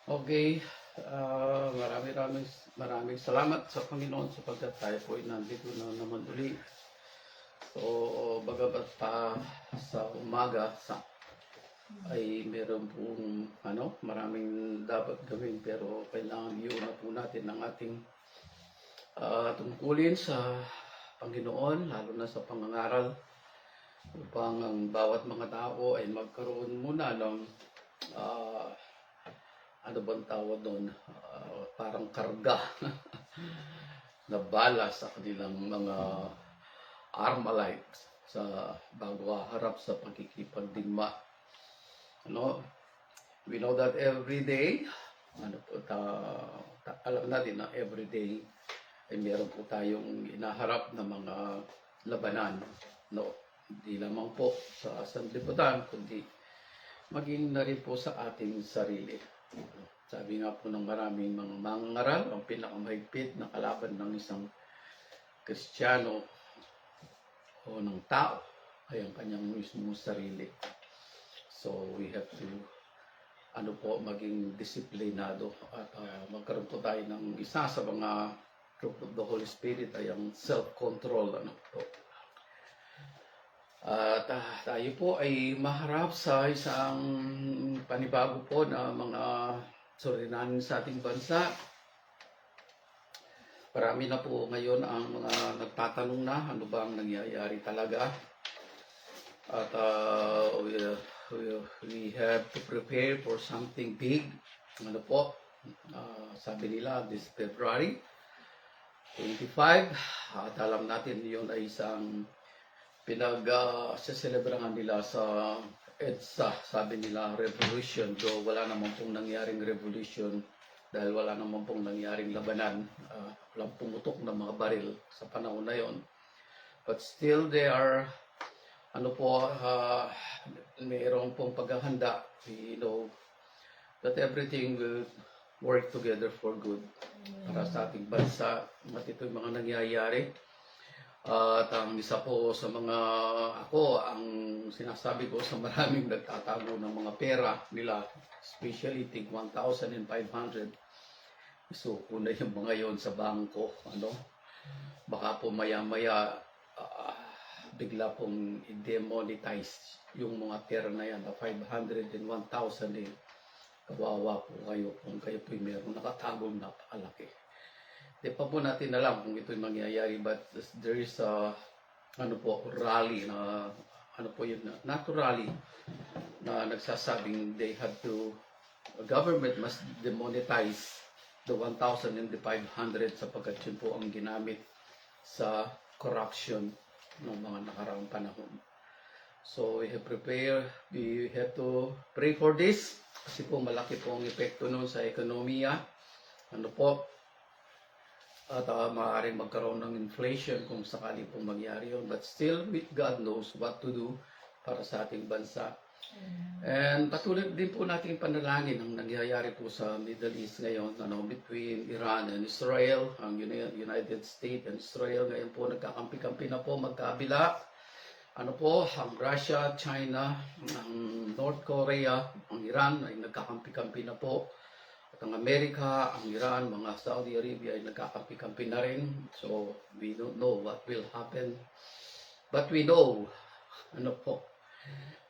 Okay, maraming maraming salamat sa Panginoon sapagkat tayo po ay nandito na naman uli. So, bagamat pa sa umaga ay meron pong maraming dapat gawin pero kailangan iuna po natin ang ating tungkulin sa Panginoon, lalo na sa pangangaral upang ang bawat mga tao ay magkaroon muna ng ah, ano bang tawag doon? Parang karga na bala sa kanilang mga Armalite sa bago harap sa pagkikipagdigma. We know that every day, alam natin na every day ay meron po tayong inaharap na mga labanan. Hindi lamang po sa sanlibutan, kundi maging na rin po sa ating sarili. Sabi nga po ng maraming mga mangangaral, ang pinakamahigpit na kalaban ng isang Kristiyano o ng tao ay ang kanyang mismong sarili. So we have to maging disiplinado at magkaroon po tayo ng isa sa mga fruit of the Holy Spirit ay ang self-control. At tayo po ay maharap sa isang panibago po na mga suliranin sa ating bansa. Marami na po ngayon ang mga nagtatanong na ano ba ang nangyayari talaga. At we have to prepare for something big. Sabi nila this February 25. At alam natin yun ay isang pinag-seselebrahan nila sa EDSA, sabi nila revolution, though wala naman pong nangyaring revolution dahil wala naman pong nangyaring labanan, walang pumutok na mga baril sa panahon na yon. But still they are mayroon pong paghahanda. We know that everything will work together for good para sa ating bansa. At ito'y mga nangyayari. At ang isa po sa mga ang sinasabi ko sa maraming nagtatago ng mga pera nila, especially tig 1,500. So, kung na yung mga yon sa bangko, baka po maya-maya bigla pong i-demonetize yung mga pera na yan, na 500 and 1,000 kawawa po kayo kung kayo po mayroong nakatagong napakalaki. Di pa po natin alam kung ito'y mangyayari, but there is a rally na not rally na nagsasabing government must demonetize the 1,000 and the 500 sapagkat yun po ang ginamit sa corruption ng mga nakaraang panahon. So we have to pray for this kasi po malaki po ang epekto nun sa ekonomiya. At maaaring magkaroon ng inflation kung sakali pong mangyari yun. But still, God knows what to do para sa ating bansa. And patuloy din po natin panalangin ang nangyayari po sa Middle East ngayon, between Iran and Israel, ang United States and Israel. Ngayon po nagkakampi-kampi na po magkabila. Ang Russia, China, ang North Korea, ang Iran ay nagkakampi-kampi na po. At ang Amerika, ang Iran, mga Saudi Arabia ay nagkakampi-kampi na rin. So, we don't know what will happen. But we know,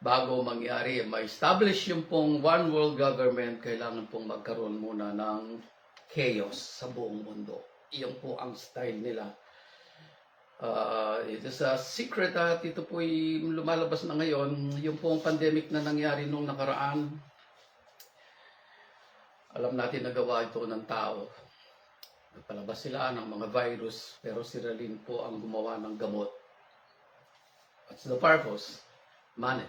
bago mangyari, ma-establish yung pong one world government, kailangan pong magkaroon muna ng chaos sa buong mundo. Iyon po ang style nila. It is a secret at ito po ay lumalabas na ngayon. Yung pong pandemic na nangyari nung nakaraan, alam natin nagawa ito ng tao. Nagpalabas sila ng mga virus, pero sila rin po ang gumawa ng gamot. What's the purpose? Money.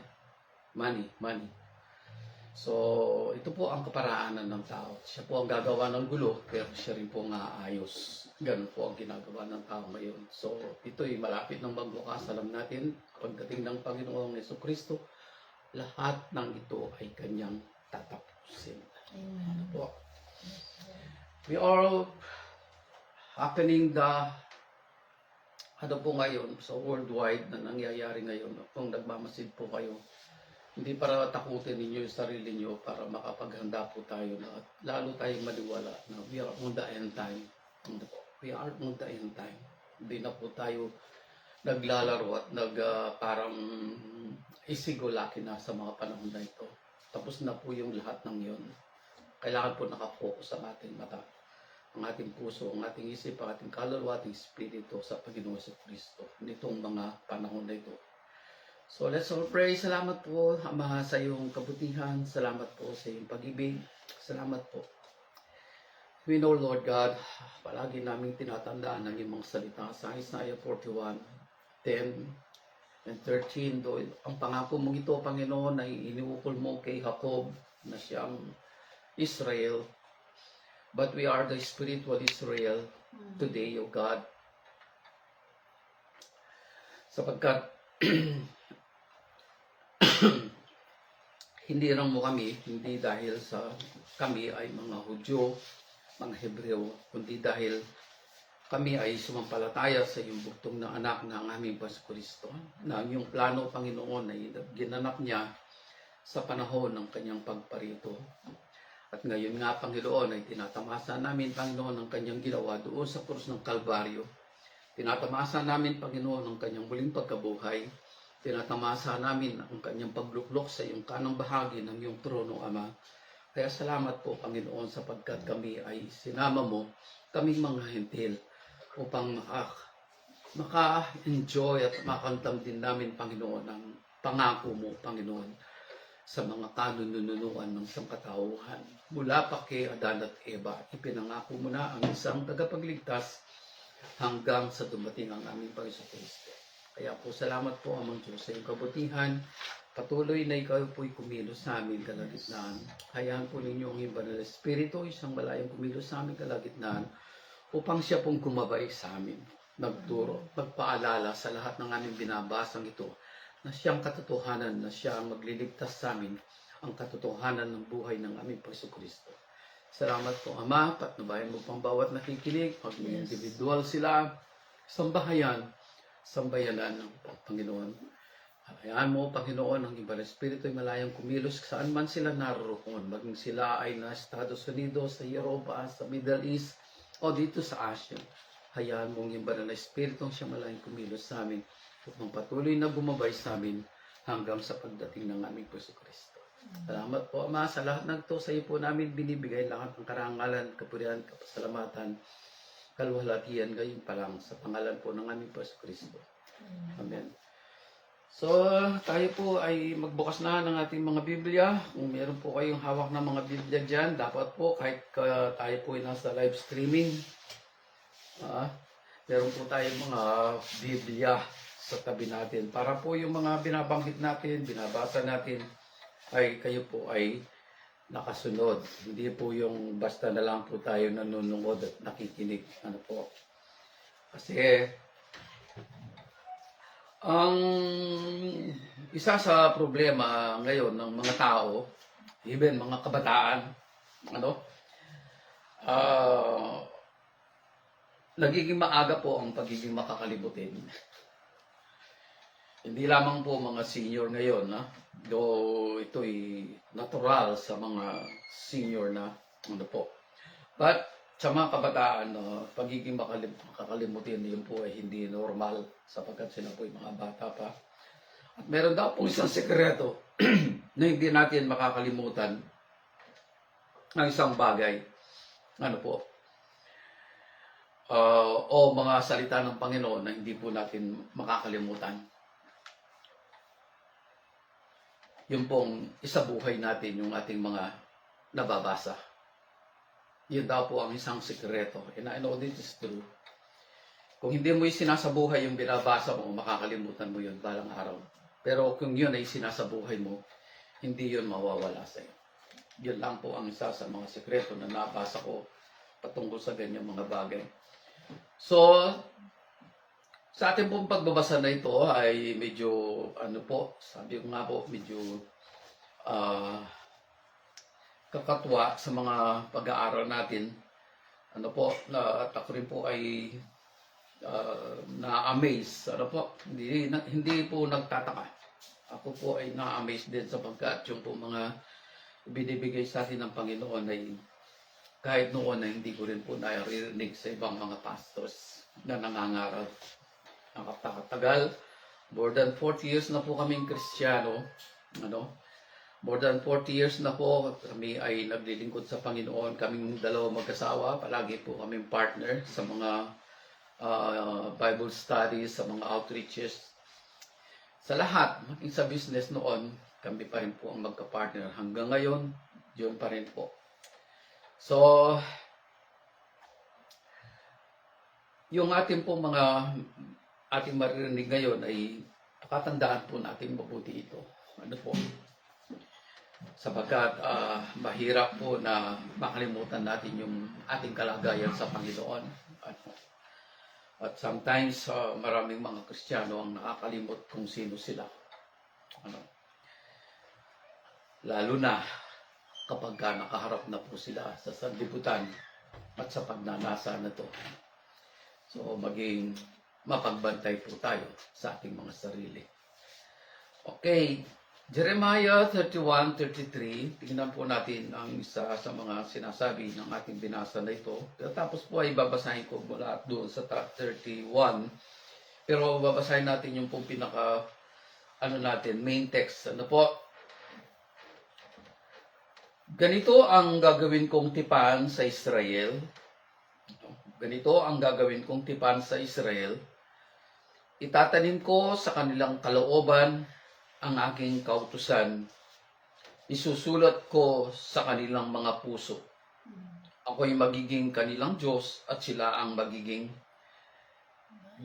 So, ito po ang kaparaanan ng tao. Siya po ang gagawa ng gulo, pero siya rin po ang aayos. Ganun po ang ginagawa ng tao ngayon. So, ito'y malapit ng magbukas. Alam natin, pagdating ng Panginoong Jesucristo, lahat ng ito ay kanyang tatapusin. Amen. We are happening ngayon sa worldwide na nangyayari ngayon. Kung nagmamasid po kayo, Hindi para takutin ninyo yung sarili nyo, para makapaghanda po tayo na at lalo tayong maniwala na we are on the end time. We are on the end time. Hindi na po tayo naglalaro at parang isigulaki na sa mga panahon na ito. Tapos na po yung lahat ng yon. Kailangan po nakafocus ang ating mata, ang ating puso, ang ating isip, ang ating kaluluwa, ating espiritu sa Panginoon Kristo nitong mga panahon na ito. So let's all pray. Salamat po, Ama, sa iyong kabutihan. Salamat po sa iyong pag-ibig. Salamat po. We know, Lord God, palagi namin tinatandaan ang iyong mga salita sa Isaiah 41, 10 and 13. Though ang pangako mong ito, Panginoon, ay iniukol mo kay Jacob na siyang Israel. But we are the spiritual Israel today, O God. Sapagkat hindi lang mo kami, hindi dahil sa kami ay mga Hudyo, mga Hebreo, kundi dahil kami ay sumampalataya sa iyong bugtong na anak na ang aming Kristo, na ang iyong plano, Panginoon, ay ginanap niya sa panahon ng kanyang pagparito. At ngayon nga, Panginoon, ay tinatamasa namin, Panginoon, ang kanyang ginawa doon sa krus ng Kalbaryo. Tinatamasa namin, Panginoon, ang kanyang muling pagkabuhay. Tinatamasa namin ang kanyang pagluklok sa iyong kanang bahagi ng iyong trono, Ama. Kaya salamat po, Panginoon, sapagkat kami ay sinama mo, kaming mga hentil, upang maka-enjoy at makantam din namin, Panginoon, ang pangako mo, Panginoon, sa mga kanununuan ng sangkatauhan. Mula pa kay Adan at Eva, ipinangako mo na ang isang tagapagligtas hanggang sa dumating ang aming Panginoon Kristo. Kaya po salamat po, Amang Diyos, sa iyong kabutihan. Patuloy na ikaw po'y kumilos sa aming kalagitnaan. Hayaan po ninyo ang iyong banal na Espiritu, isang malayang kumilos sa aming kalagitnaan, upang siya pong gumabay sa amin, magturo, magpaalala sa lahat ng aming binabasang ito, na siyang katotohanan, na siya ang magliligtas sa amin, ang katotohanan ng buhay ng aming Panginoon Kristo. Salamat po, Ama, patnubayan mo pang bawat nakikinig, pag may individual sila, sambayanan ng Panginoon. Hayaan mo, Panginoon, ang ibang espiritu ay malayang kumilos saan man sila naroon, maging sila ay na Estados Unidos, sa Europa, sa Middle East, o dito sa Asia. Hayaan mo ang ibang espiritu siya malayang kumilos sa amin, upang patuloy na gumabay sa amin hanggang sa pagdating ng aming Kristo. Salamat po, Ama, sa lahat ng ito. Sa iyo po namin binibigay lahat ng karangalan, kapurihan, kapasalamatan, kaluwalhatian ngayon pa lang sa pangalan po ng aming Kristo. Amen. So, tayo po ay magbukas na ng ating mga Biblia. Kung meron po kayong hawak na mga Biblia dyan, dapat po kahit tayo po ay nasa live streaming, meron po tayong mga Biblia sa tabi natin. Para po yung mga binabanggit natin, binabasa natin, ay kayo po ay nakasunod. Hindi po yung basta na lang po tayo nanonood at nakikinig. Ano po? Kasi ang isa sa problema ngayon ng mga tao, even mga kabataan, nagiging maaga po ang pagiging makakalimutin. Hindi lamang po mga senior ngayon, though ito'y natural sa mga senior na But sa mga kabataan, pagiging makakalimutin, yun po ay hindi normal sapagkat sila po ay mga bata pa. At meron daw pong isang sekreto na hindi natin makakalimutan ang isang bagay. O mga salita ng Panginoon na hindi po natin makakalimutan. Yung pong isabuhay natin yung ating mga nababasa. Yun daw po ang isang sekreto. And I know this is true. Kung hindi mo sinasabuhay yung binabasa mo, makakalimutan mo yun balang araw. Pero kung yun ay sinasabuhay mo, hindi yun mawawala sa iyo. Yun lang po ang isa sa mga sekreto na nabasa ko patungkol sa ganyang mga bagay. So, sa ating pong pagbabasa na ito ay medyo, sabi ko nga po, medyo kakatwa sa mga pag-aaral natin. At ako rin po ay na-amaze. Hindi po nagtataka. ako po ay na-amaze din sapagkat yung po mga binibigay sa atin ng Panginoon ay kahit noon ay hindi ko rin po naririnig sa ibang mga pastors na nangangaral. Ang kapakatagal, more than 40 years na po kaming Kristiyano, more than 40 years na po kami ay naglilingkod sa Panginoon. Kaming dalawa magkasawa, palagi po kaming partner sa mga Bible studies, sa mga outreaches. Sa lahat, maging sa business noon, kami pa rin po ang magka-partner. Hanggang ngayon, yun pa rin po. So, yung ating po ating maririnig ngayon ay pakatandaan po natin mabuti ito. Ano po? Sapagkat mahirap po na makalimutan natin yung ating kalagayan sa Panginoon. At sometimes, maraming mga Kristiyano ang nakakalimot kung sino sila. Lalo na kapag nakaharap na po sila sa sanlibutan at sa pagnanasa na to. So, maging mapagbantay po tayo sa ating mga sarili. Okay, Jeremiah 31:33, tingnan po natin ang isa sa mga sinasabi ng ating binasa na ito. Tapos po ay babasahin ko mula doon sa 31. Pero babasahin natin yung pong pinaka, main text. Ano po? Ganito ang gagawin kong tipan sa Israel. Ganito ang gagawin kong tipan sa Israel. Itatanim ko sa kanilang kalooban ang aking kautusan. Isusulat ko sa kanilang mga puso. Ako'y magiging kanilang Diyos at sila ang magiging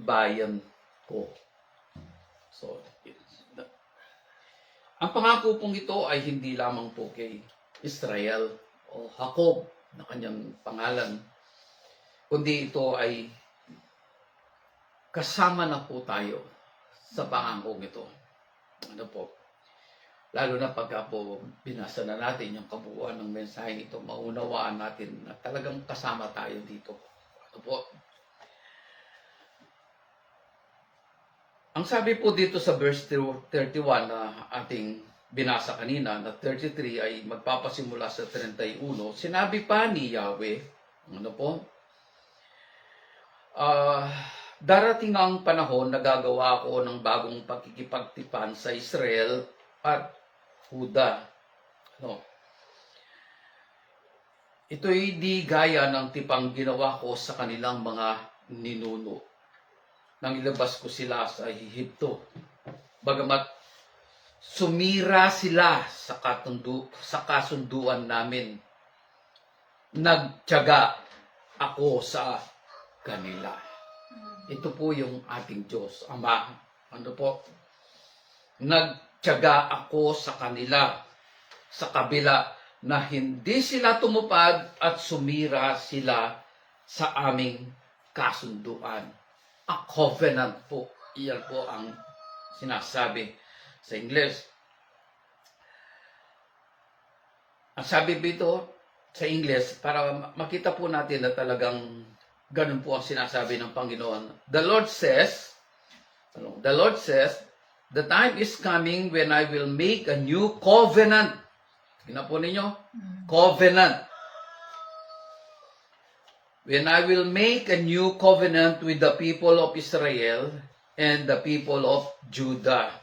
bayan ko. So, ang pangako pong ito ay hindi lamang po kay Israel o Jacob na kanyang pangalan, kundi ito ay kasama na po tayo sa pangakong ito. Ano po? Lalo na pagka po binasa na natin yung kabuuan ng mensahe nito, maunawaan natin na talagang kasama tayo dito. Ano po? Ang sabi po dito sa verse 31 na ating binasa kanina, na 33 ay magpapasimula sa 31, sinabi pa ni Yahweh, ano po? Darating ang panahon na gagawa ako ng bagong pagkikipagtipan sa Israel at Huda. Ito'y di gaya ng tipang ginawa ko sa kanilang mga ninuno nang ilabas ko sila sa Ehipto. Bagamat sumira sila sa kasunduan namin, nagtiyaga ako sa kanila. Ito po yung ating Diyos, Ama. Ano po? Nagtiyaga ako sa kanila sa kabila na hindi sila tumupad at sumira sila sa aming kasunduan. A covenant po. Iyan po ang sinasabi sa English. Ang sabi dito sa English, para makita po natin na talagang ganun po ang sinasabi ng Panginoon. The Lord says, the time is coming when I will make a new covenant. Tingnan po ninyo, covenant. When I will make a new covenant with the people of Israel and the people of Judah.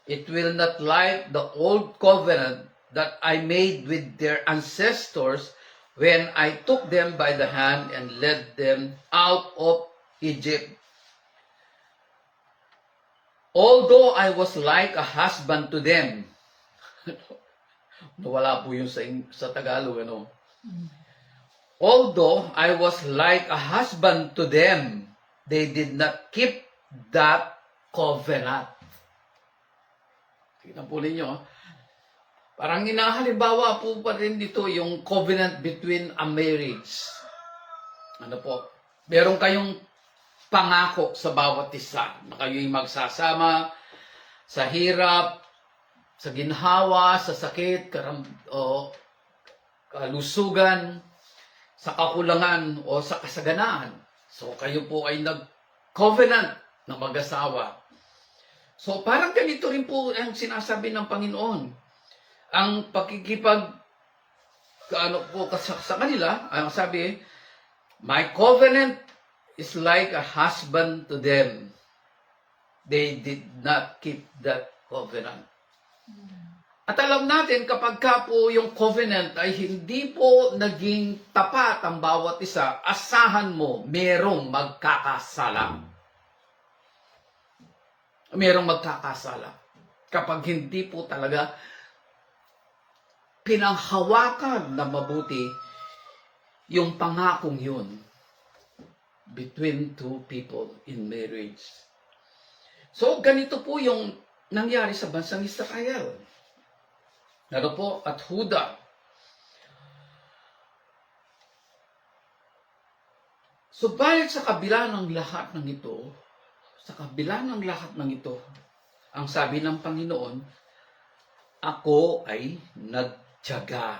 It will not like the old covenant that I made with their ancestors when I took them by the hand and led them out of Egypt. Although I was like a husband to them. Nawala po yun sa Tagalog, ano? Although I was like a husband to them, they did not keep that covenant. Tingnan po ninyo. Parang inahalimbawa po pa rin dito yung covenant between a marriage. Ano po? Meron kayong pangako sa bawat isa na kayo'y magsasama sa hirap, sa ginhawa, sa sakit, kalusugan, sa kakulangan o sa kasaganaan. So kayo po ay nag-covenant na mag-asawa. So parang ganito rin po ang sinasabi ng Panginoon. Ang pakikipag sa kanila, ang sabi, my covenant is like a husband to them. They did not keep that covenant. At alam natin, kapag ka po yung covenant ay hindi po naging tapat ang bawat isa, asahan mo, merong magkakasala. Merong magkakasala. Kapag hindi po talaga pinanghawakan na mabuti yung pangakong yun between two people in marriage. So, ganito po yung nangyari sa bansang Israel. Ano po? At Huda. Subalit sa kabila ng lahat ng ito, ang sabi ng Panginoon, ako ay nagtiyaga.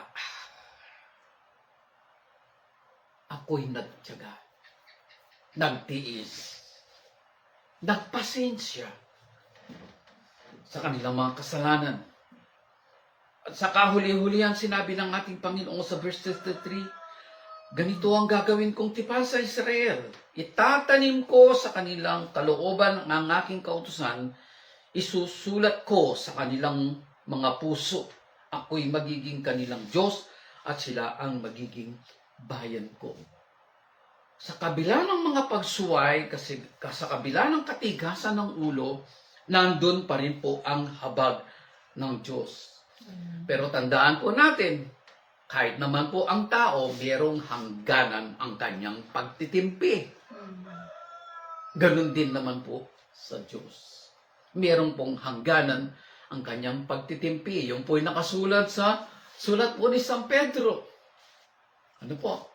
Ako'y nagtiyaga. Nagtiis. Nagpasensya sa kanilang mga kasalanan. At sa kahuli-hulihan sinabi ng ating Panginoon sa verse 33, ganito ang gagawin kong tipan sa Israel. Itatanim ko sa kanilang kalooban ang aking kautusan, isusulat ko sa kanilang mga puso. Ako'y magiging kanilang Diyos at sila ang magiging bayan ko. Sa kabila ng mga pagsuway, kasi sa kabila ng katigasan ng ulo, nandun pa rin po ang habag ng Diyos. Pero tandaan po natin, kahit naman po ang tao, mayroong hangganan ang kanyang pagtitimpi. Ganun din naman po sa Diyos. Mayroong pong hangganan ang kanyang pagtitimpi. Yung po'y nakasulat sa sulat po ni San Pedro. Ano po?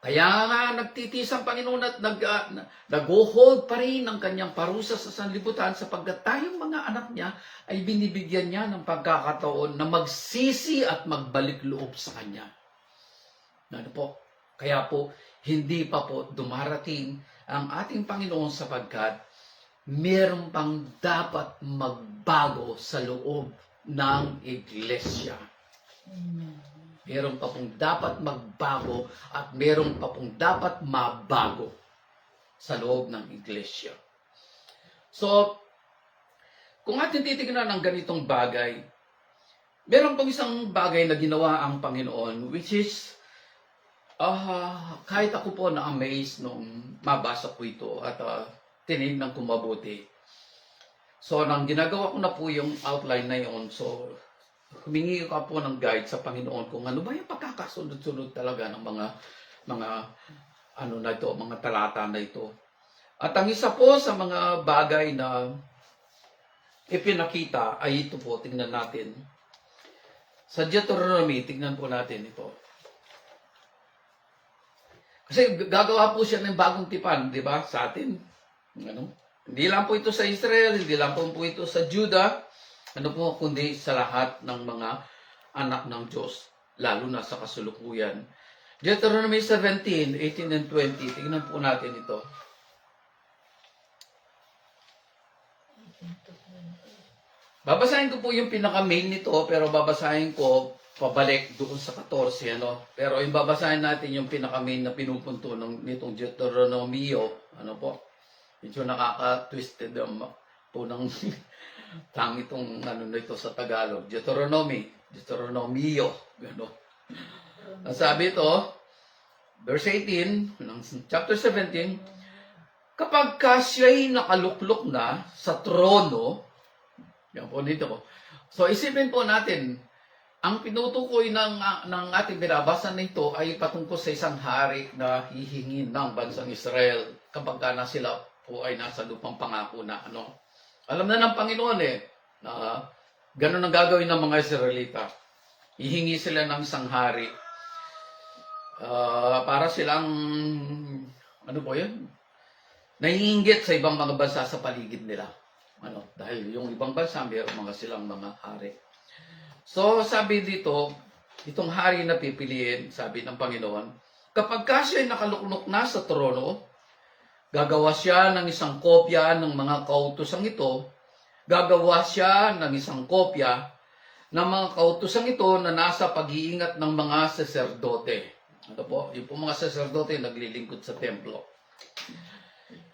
Kaya nga nagtitiis ang Panginoon at nag-hold pa rin ang kanyang parusa sa sanlibutan sapagkat tayong mga anak niya ay binibigyan niya ng pagkakataon na magsisi at magbalik loob sa kanya. Ano po? Kaya po, hindi pa po dumarating ang ating Panginoon sapagkat meron pang dapat magbago sa loob ng iglesia. Meron pa pong dapat magbago at meron pa pong dapat mabago sa loob ng iglesia. So, kung atin titignan ang ganitong bagay, meron pong isang bagay na ginawa ang Panginoon, which is, kahit ako po na-amaze nung mabasa ko ito at tinignan ko mabuti. So, nang ginagawa ko na po yung outline na yun, so, humingi ka po ng guide sa Panginoon kung ano ba yung pagkakasunod-sunod talaga ng mga talata na ito. At ang isa po sa mga bagay na ipinakita ay ito po, tingnan natin. Sa Deuteronomy, tingnan po natin ito. Kasi gagawa po siya ng bagong tipan, di ba, sa atin. Hindi lang po ito sa Israel, hindi lang po ito sa Judah, kundi sa lahat ng mga anak ng Diyos, lalo na sa kasulukuyan. Deuteronomy 17, 18 and 20, tingnan po natin ito. Babasahin ko po yung pinaka-main nito, pero babasahin ko pabalik doon sa 14. Pero yung babasahin natin yung pinaka-main na pinupunto nitong Deuteronomio. Medyo nakaka-twisted po ng tang itong nito sa Tagalog. Deuteronomio. Sabi ito, verse 18, ng chapter 17, kapag siya'y nakaluklok na sa trono, yan po dito. So isipin po natin, ang pinutukoy ng ating binabasa nito ay patungkol sa isang hari na hihingin ng bansang Israel kapag na sila po ay nasa lupang pangako na Alam na ng Panginoon na ganun ang gagawin ng mga Israelita. Hihingi sila ng isang hari. Para silang, nahihinggit sa ibang mga bansa sa paligid nila. Dahil yung ibang bansa, mayroon silang mga hari. So, sabi dito, itong hari na pipiliin, sabi ng Panginoon, kapag siya ay nakaluklok na sa trono, gagawa siya ng isang kopya ng mga kautosang ito gagawa siya ng isang kopya ng mga kautosang ito na nasa pag-iingat ng mga saserdote. Ano po? Yung po mga saserdote naglilingkod sa templo.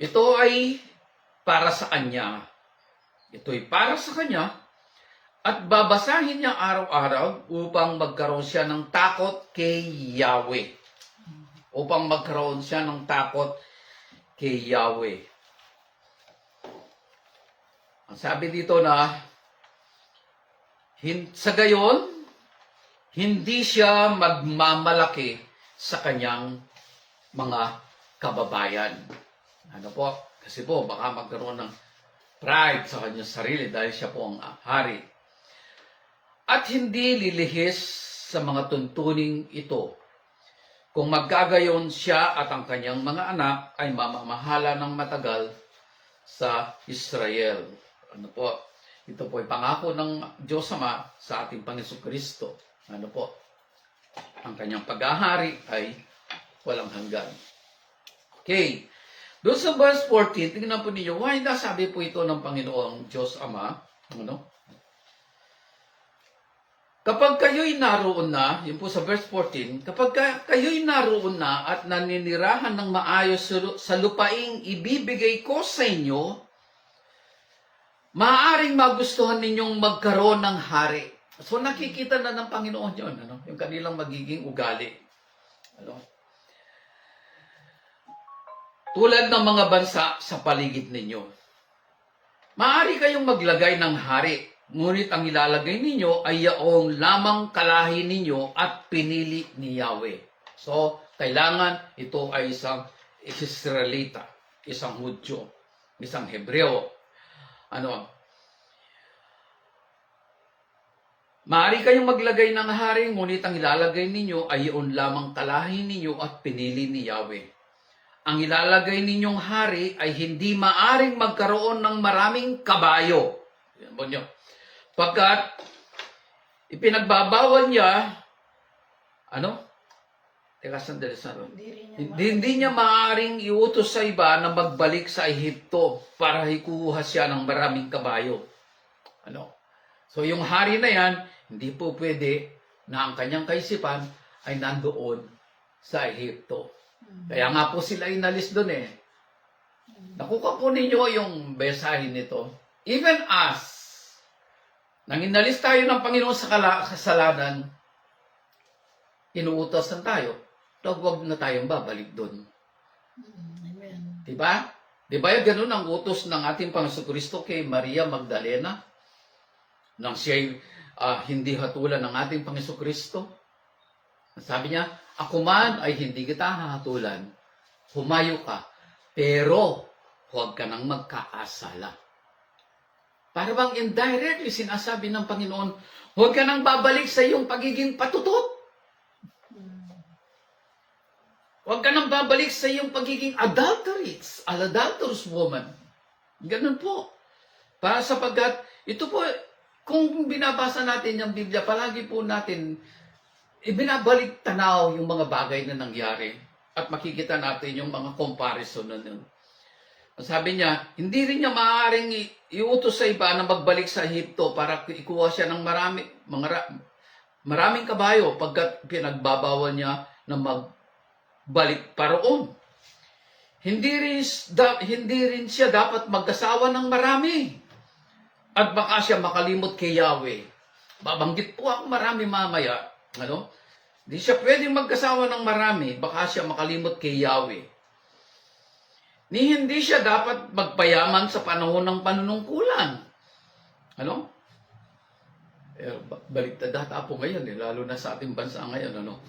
Ito ay para sa kanya. Ito ay para sa kanya at babasahin niya araw-araw upang magkaroon siya ng takot kay Yahweh. Upang magkaroon siya ng takot kay Yahweh. Ang sabi dito na, sa gayon, hindi siya magmamalaki sa kanyang mga kababayan. Ano po? Kasi po, baka magkaroon ng pride sa kanyang sarili dahil siya po ang hari. At hindi lilihis sa mga tuntuning ito. Kung magkagayon siya at ang kanyang mga anak ay mamamahala ng matagal sa Israel. Ano po? Ito po ay pangako ng Diyos Ama sa ating Panginoon Kristo. Ano po? Ang kanyang paghahari ay walang hanggan. Okay. Doon sa verse 14, tingnan po ninyo, why nasabi po ito ng Panginoong Diyos Ama? Ano? Kapag kayo'y naroon na, yun po sa verse 14, kapag kayo'y naroon na at naninirahan ng maayos sa lupaing ibibigay ko sa inyo, maaaring magustuhan ninyong magkaroon ng hari. So nakikita na ng Panginoon yun, ano? Yung kanilang magiging ugali. Ano? Tulad ng mga bansa sa paligid ninyo. Maaari kayong maglagay ng hari, ngunit ang ilalagay ninyo ay yaong lamang kalahi ninyo at pinili ni Yahweh. So, kailangan ito ay isang Israelita, isang Hudyo, isang Hebreo. Ano? Maaari kayong maglagay ng hari, ngunit ang ilalagay ninyo ay yaong lamang kalahi ninyo at pinili ni Yahweh. Ang ilalagay ninyong hari ay hindi maaring magkaroon ng maraming kabayo. Yan po nyo. Pagkat ipinagbabawal niya, ano? Teka, sandali. Hindi niya maaaring iutos sa iba na magbalik sa Ehipto para ikuha siya ng maraming kabayo. Ano? So yung hari na yan, hindi po pwede na ang kanyang kaisipan ay nandoon sa Ehipto. Kaya nga po sila inalis doon eh. Nakuha po ninyo yung besahin nito. Even us, nang inalis tayo ng Panginoon sa kasalanan, inuutosan tayo, huwag na tayong babalik doon. Amen. Diba? Diba yung ganun ang utos ng ating Panginoon Kristo kay Maria Magdalena? Nang siya'y hindi hatulan ng ating Panginoon Kristo? Sabi niya, ako man ay hindi kita hahatulan. Humayo ka, pero huwag ka nang magkakasala. Para bang indirectly sinasabi ng Panginoon, huwag ka nang babalik sa iyong pagiging patutot. Huwag ka nang babalik sa iyong pagiging adulterous woman. Ganun po. Para sapagkat, ito po, kung binabasa natin yung Biblia, palagi po natin, ibinabalik tanaw yung mga bagay na nangyari. At makikita natin yung mga comparison na nun. Sabi niya, hindi rin niya maaaring iutos sa iba na magbalik sa Ehipto para ikuha siya ng maraming kabayo pagkat pinagbabawal niya na magbalik paroon. Hindi rin siya dapat mag-asawa ng marami. At baka siya makalimot kay Yahweh. Babanggit po ako marami mamaya. Ano? Hindi siya pwedeng mag-asawa ng marami. Baka siya makalimot kay Yahweh. Hindi siya dapat magpayaman sa panahon ng panunungkulan. Ano? Baliktad data po ngayon, lalo na sa ating bansa ngayon. Ano?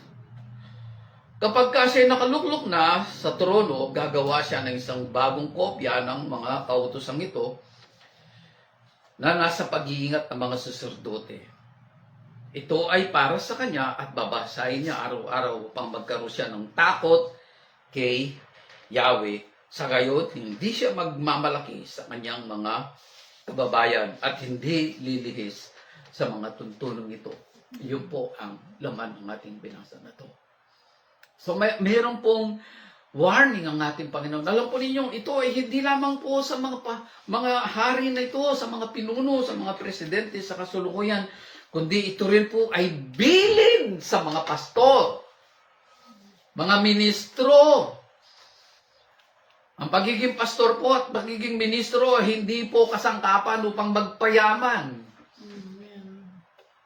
Kapag siya nakaluklok na sa trono, gagawa siya ng isang bagong kopya ng mga kautosang ito na nasa pag-iingat ng mga saserdote. Ito ay para sa kanya at babasahin niya araw-araw upang magkaroon siya ng takot kay Yahweh. Sa gayon, hindi siya magmamalaki sa kanyang mga kababayan at hindi lilihis sa mga tuntunong ito. Yun po ang laman ng ating binasa na to. So mayroon pong warning ang ating Panginoon. Alam po ninyo, ito ay hindi lamang po sa mga hari na ito, sa mga pinuno, sa mga presidente, sa kasulukuyan, kundi ito rin po ay bilin sa mga pastor, mga ministro. Ang pagiging pastor po at pagiging ministro, hindi po kasangkapan upang magpayaman. Amen.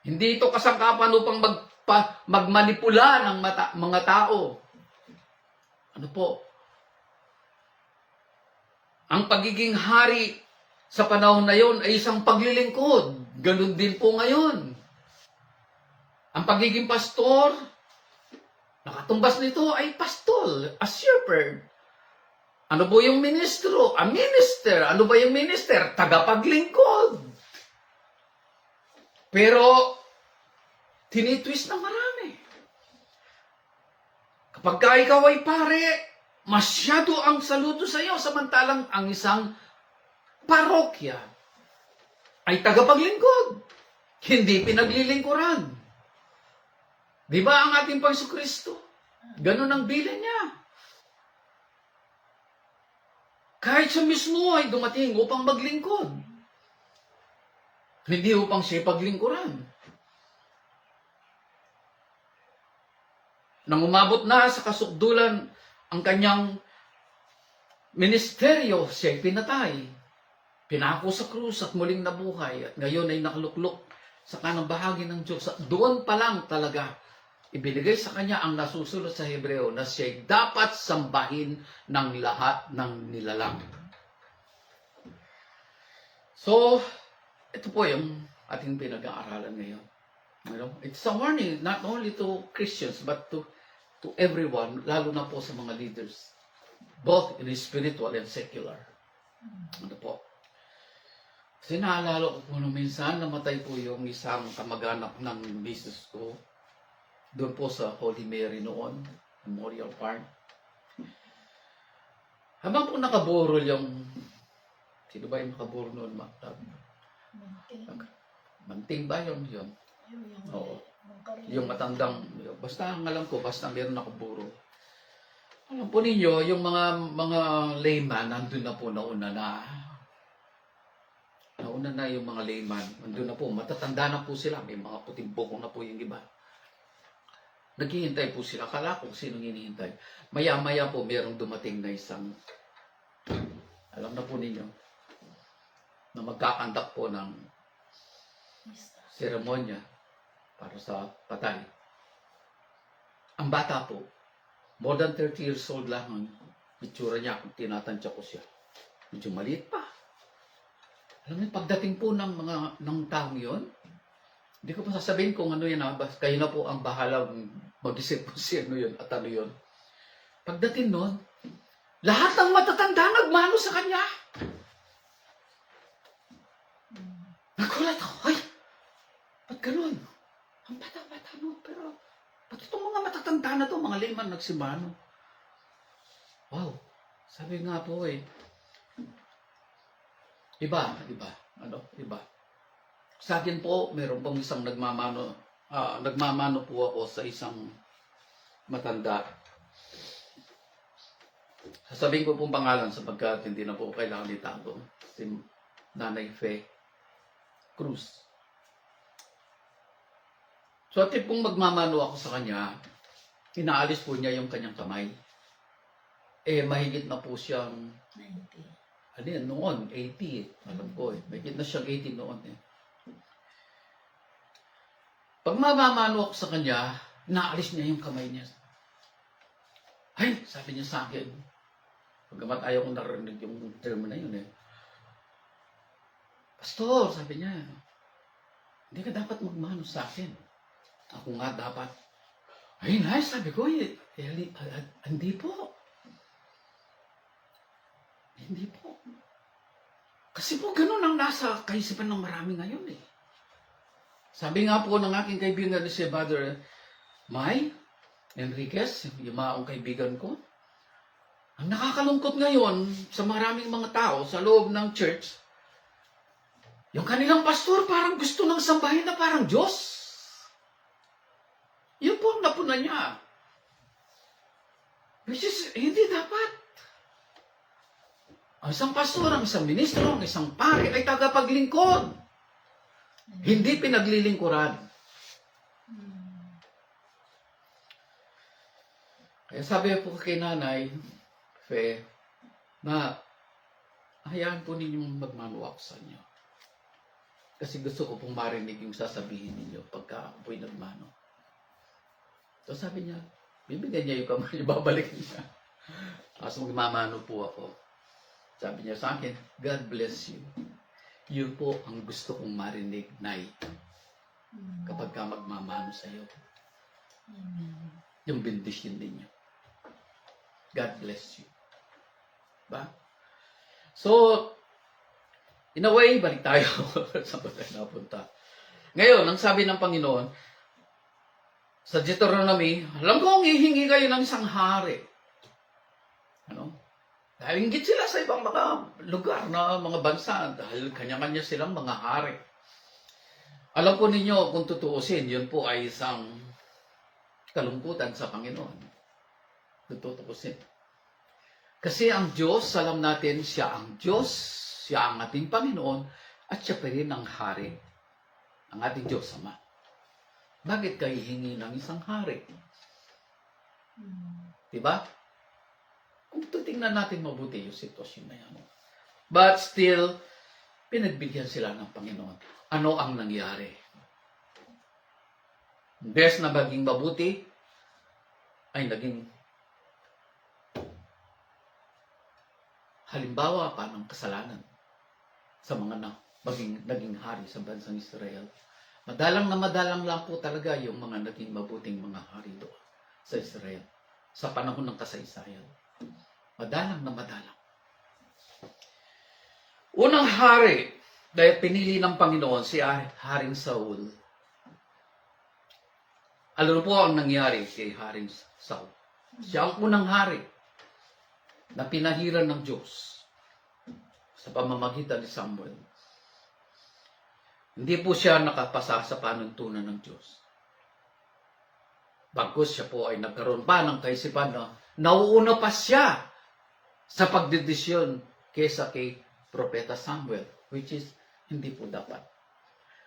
Hindi ito kasangkapan upang magmanipula ng mga tao. Ano po? Ang pagiging hari sa panahon na yon ay isang paglilingkod. Ganun din po ngayon. Ang pagiging pastor, nakatumbas nito ay pastol, a shepherd. Ano po yung ministro? A minister. Ano ba yung minister? Tagapaglingkod. Pero, tinitwist ng marami. Kapag ikaw ay pare, masyado ang saludo sa iyo, samantalang ang isang parokya ay tagapaglingkod. Hindi pinaglilingkuran. Di ba ang ating Panginoon Kristo? Ganun ang bilin niya. Kahit siya mismo ay dumating upang maglingkod. Hindi upang siya paglingkuran. Nang umabot na sa kasukdulan ang kanyang ministeryo, siya'y pinatay. Pinako sa krus at muling nabuhay. At ngayon ay nakaluklok sa kanang bahagi ng Diyos. At doon pa lang talaga ibinigay sa kanya ang nasusulat sa Hebreo na siya'y dapat sambahin ng lahat ng nilalang. So, ito po yung ating pinag-aaralan ngayon. You know, it's a warning not only to Christians but to everyone, lalo na po sa mga leaders, both in spiritual and secular. Ano po? Kasi naalala ko po nung minsan, namatay po yung isang kamag-anak ng misis ko, doon po sa Holy Mary noon, Memorial Park. Habang po nakaburol yung, sino ba yung nakaburol noon? Manting ba yun? Oo. Yung matandang, basta ang alam ko, basta meron nakaburo. Alam po ninyo, yung mga layman, nandun na po nauna na. Nauna na yung mga layman, nandun na po, matatanda na po sila, may mga puting bukong na po yung iba. Naghihintay po sila, akala ko sinong hinihintay. Maya-maya po, merong dumating na isang, alam na po ninyo, na magkakandak po ng seremonya para sa patay. Ang bata po, more than 30 years old lang ang itsura niya kung tinatansya ko siya. Medyo maliit pa. Alam niyo, pagdating po ng taong yun, hindi ko pa sasabihin kung ano yan. Kayo na po ang bahala mag-isip po siya ano yun at ano yun. Pagdating nun, lahat ng matatanda nagmano sa kanya. Nagulat ako, ay, ba't ganun? Ang bata-bata mo, pero ba't itong mga matatanda na to, mga layman nagsimano? Wow, sabi nga po iba. Sa akin po, meron pong isang nagmamano po ako sa isang matanda. Sasabihin ko pong pangalan sapagkat hindi na po kailangan itago. Si Nanay Fe Cruz. So at pong magmamano ako sa kanya, inaalis po niya yung kanyang kamay. Mahigit na po siyang 90. Noon, 80. Alam ko mahigit na siyang 80 noon Pag mamamano ako sa kanya, inaalis niya yung kamay niya. Ay, sabi niya sa akin, pagkamat ayaw kong narinig yung term na yun Pastor, sabi niya, hindi ka dapat magmano sa akin. Ako nga dapat. Ay, nice, sabi ko, hindi po. Hindi po. Kasi po ganun ang nasa kaisipan ng marami ngayon Sabi nga po ng aking kaibigan si Brother May Enriquez, yung maong kaibigan ko, ang nakakalungkot ngayon sa maraming mga tao sa loob ng church, yung kanilang pastor parang gusto ng sambahin na parang Diyos. Yun po ang napunan niya. Which is, hindi dapat. Ang isang pastor, ang isang ministro, ang isang pare ay tagapaglingkod. Hindi pinaglilingkuran. Kaya sabi po kay Nanay Fe, na hayaan po ninyong magmanuwak sa inyo. Kasi gusto ko pong marinig yung sasabihin ninyo pagka ako'y nagmano. So sabi niya, bibigyan niya yung kamay, babalik niya. Tapos magmamano po ako. Sabi niya sa akin, God bless you. Yun po ang gusto kong marinig, Nay. Kapag ka magmamano sa iyo. Yung bendisyon ninyo. God bless you. Ba? So, in a way, balik tayo sa tayo napunta. Ngayon, ang sabi ng Panginoon, sa Deuteronomy, alam ko kung hihingi kayo ng isang hari. Ano? Dahil hinggit sila sa ibang mga lugar na mga bansa dahil kanya-kanya silang mga hari. Alam po ninyo, kung tutuusin, yun po ay isang kalungkutan sa Panginoon. Tutuusin. Kasi ang Diyos, alam natin, siya ang Diyos, siya ang ating Panginoon, at siya pa rin ang hari, ang ating Diyos Ama. Bakit kayo hihingi ng isang hari? Diba? Kung titingnan natin mabuti yung sitwasyon na yan. But still, pinagbigyan sila ng Panginoon. Ano ang nangyari? Imbes na maging mabuti, ay naging halimbawa pa ng kasalanan sa mga naging hari sa bansang Israel. Madalang lang po talaga yung mga naging mabuting mga hari doon sa Israel sa panahon ng kasaysayan. Madalang. Unang hari, dahil pinili ng Panginoon si Haring Saul. Alam po ang nangyari kay Haring Saul. Siya ang unang hari na pinahiran ng Diyos sa pamamagitan ni Samuel. Hindi po siya nakapasa sa panuntunan ng Diyos. Bagkus siya po ay nagkaroon pa ng kaisipan na nauuna pa siya sa pagdedesisyon kaysa kay Propeta Samuel, which is hindi po dapat.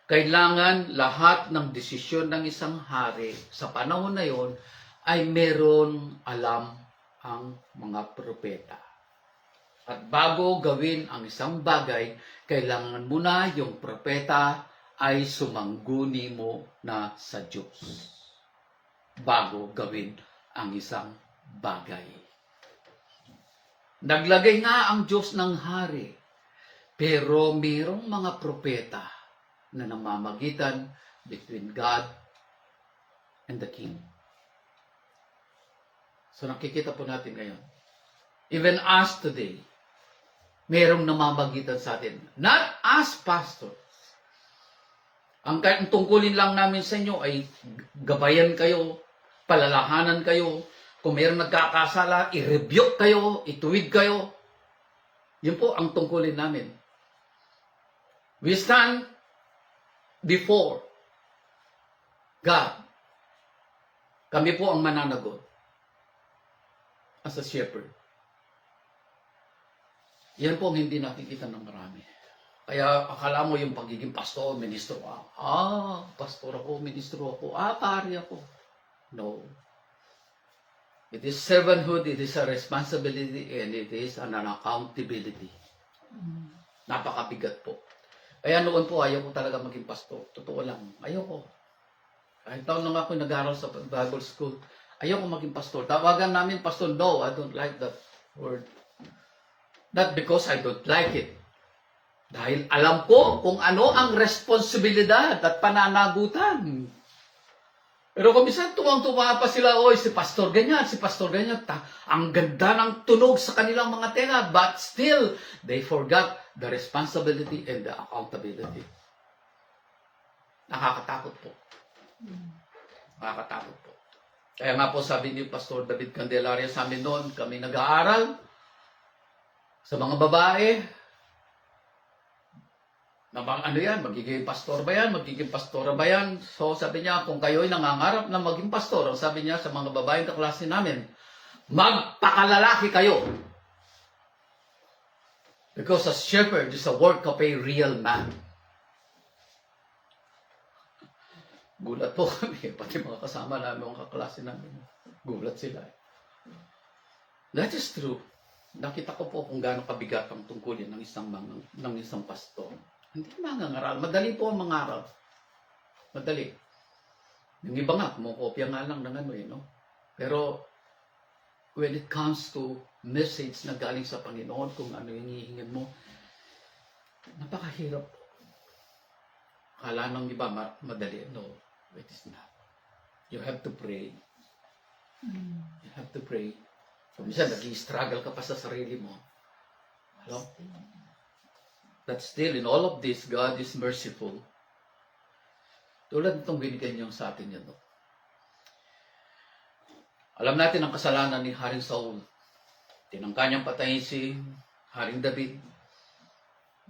Kailangan lahat ng desisyon ng isang hari sa panahon na yon ay meron alam ang mga propeta. At bago gawin ang isang bagay, kailangan muna yung propeta ay sumangguni mo na sa Diyos. Bago gawin ang isang bagay. Naglagay nga ang Diyos ng hari, pero mayroong mga propeta na namamagitan between God and the King. So nakikita po natin ngayon, even us today, mayroong namamagitan sa atin. Not us, pastor. Ang tungkulin lang namin sa inyo ay gabayan kayo, palalahanan kayo. Kung mayroong nagkakasala, i-rebuke kayo, ituwid kayo. Yun po ang tungkulin namin. We stand before God. Kami po ang mananagot as a shepherd. Yan po ang hindi nakikita ng marami. Kaya akala mo yung pagiging pastor, ministro ako. Pastor ako, ministro ako. Pari ako. No. It is servanthood, it is a responsibility, and it is an accountability. Napakabigat po. Kaya noon po, ayaw ko talaga maging pastor. Totoo lang. Ayaw ko. Kahit taon lang ako nag-aaral sa Bible School, ayaw ko maging pastor. Tawagan namin pastor. No, I don't like that word. Not because I don't like it. Dahil alam ko kung ano ang responsibilidad at pananagutan. Pero kung minsan tuwang-tuwa pa sila, si pastor ganyan, si pastor ganyan. Ang ganda ng tunog sa kanilang mga tenga. But still, they forgot the responsibility and the accountability. Nakakatakot po. Nakakatakot po. Kaya nga po sabi ni Pastor David Candelaria sa amin noon, kami nag-aaral sa mga babae, na ano yan, magiging pastor ba yan, magiging pastora ba yan? So sabi niya, kung kayo'y nangangarap na maging pastor, sabi niya sa mga babaeng kaklase namin, magpakalalaki kayo. Because a shepherd is a work of a real man. Gulat po kami, pati mga kasama namin, mga kaklase namin. Gulat sila. That is true. Nakita ko po kung gaano kabigat ang tungkulin ng isang pastor. Hindi mangangaral. Madali po ang mangaral. Madali. Yung iba nga, kumukopya nga lang ng ano no? Pero, when it comes to message na galing sa Panginoon, kung ano yung hihingin mo, napakahirap po. Akala ng iba, madali. No, it is not. You have to pray. You have to pray. Kung minsan, nag-i-struggle ka pa sa sarili mo. Hello? But still, in all of this, God is merciful. Tulad nitong binigyan niyo sa atin yan. No? Alam natin ang kasalanan ni Haring Saul. Tinangka niyang patayin si Haring David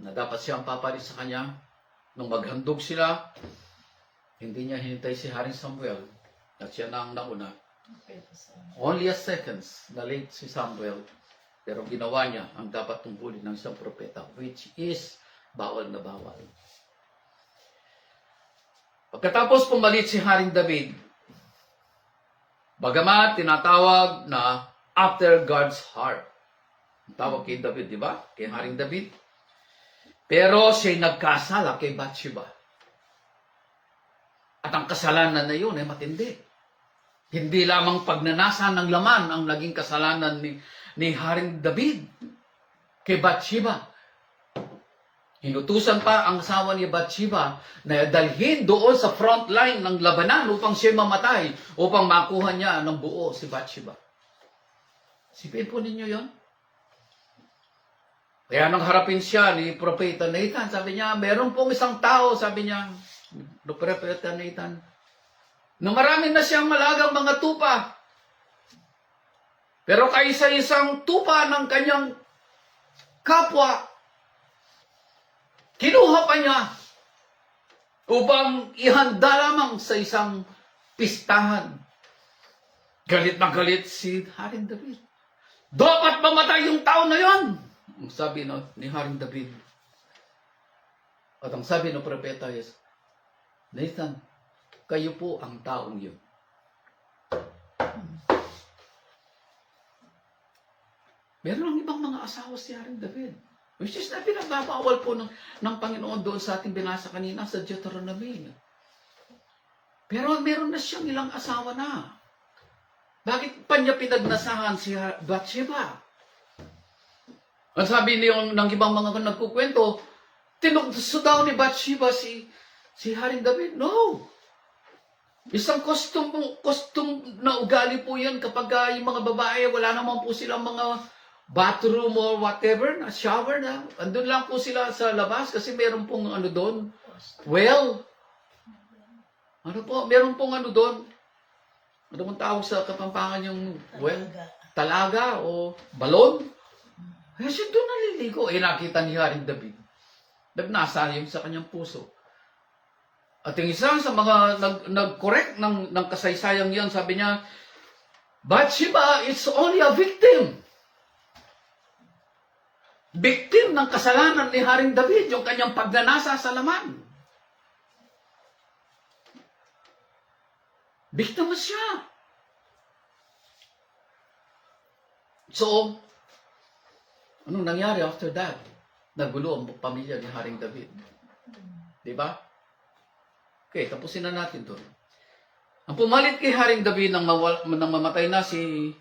na dapat siyang papalit sa kanya. Nung maghandog sila, hindi niya hinintay si Haring Samuel at siya na ang nauna. Only a seconds na late si Samuel, pero ginawa niya ang dapat tungkulin ng isang propeta, which is bawal na bawal. Pagkatapos pumalit si Haring David, bagamat tinatawag na after God's heart. Ang tawag kay David, di ba? Kay Haring David. Pero siya'y nagkasala kay Bathsheba. At ang kasalanan na yun ay matindi. Hindi lamang pagnanasa ng laman ang naging kasalanan ni Haring David kay Bathsheba. Inutusan pa ang asawa ni Bathsheba na dalhin doon sa front line ng labanan upang siya mamatay, upang makuha niya ng buo si Bathsheba. Sipin po ninyo yon. Kaya nang harapin siya ni Propeta Nathan, sabi niya, meron pong isang tao, sabi niya, Propeta Nathan, na marami na siyang malagang mga tupa. Pero kaisa-isang tupa ng kanyang kapwa, kinuha pa niya upang ihanda lamang sa isang pistahan. Galit na galit si Haring David. Dapat mamatay yung tao na yon, ang sabi ni Haring David. At ang sabi ng propeta is, Nathan, kayo po ang taong yun. Meron ang ibang mga asawa si Haring David. Which is na pinagbabawal po ng Panginoon doon sa ating binasa kanina sa Deuteronomy. Pero meron na siyang ilang asawa na. Bakit pa niya pinagnasahan si Bathsheba? Ang sabi ng ibang mga nagkukwento, tinugso daw ni Bathsheba si Haring David. No! Isang custom na ugali po yan kapag yung mga babae, wala naman po silang mga bathroom or whatever, na shower na. Andun lang po sila sa labas kasi meron pong ano doon. Well, ano po, meron pong ano doon. Ano mong tawag sa Kapampangan yung well? Talaga o balon? Kasi doon naliligo. Nakita ni Haring David. Nagnasa yung sa kanyang puso. At yung isa sa mga nag-correct ng kasaysayang yan, sabi niya, Bathsheba is only a victim. Victim ng kasalanan ni Haring David, yung kanyang pagnanasa sa laman. Biktima siya. So, anong nangyari after that? Nagulo ang pamilya ni Haring David. Diba? Okay, tapusin na natin to. Ang pumalit kay Haring David nang mamatay na si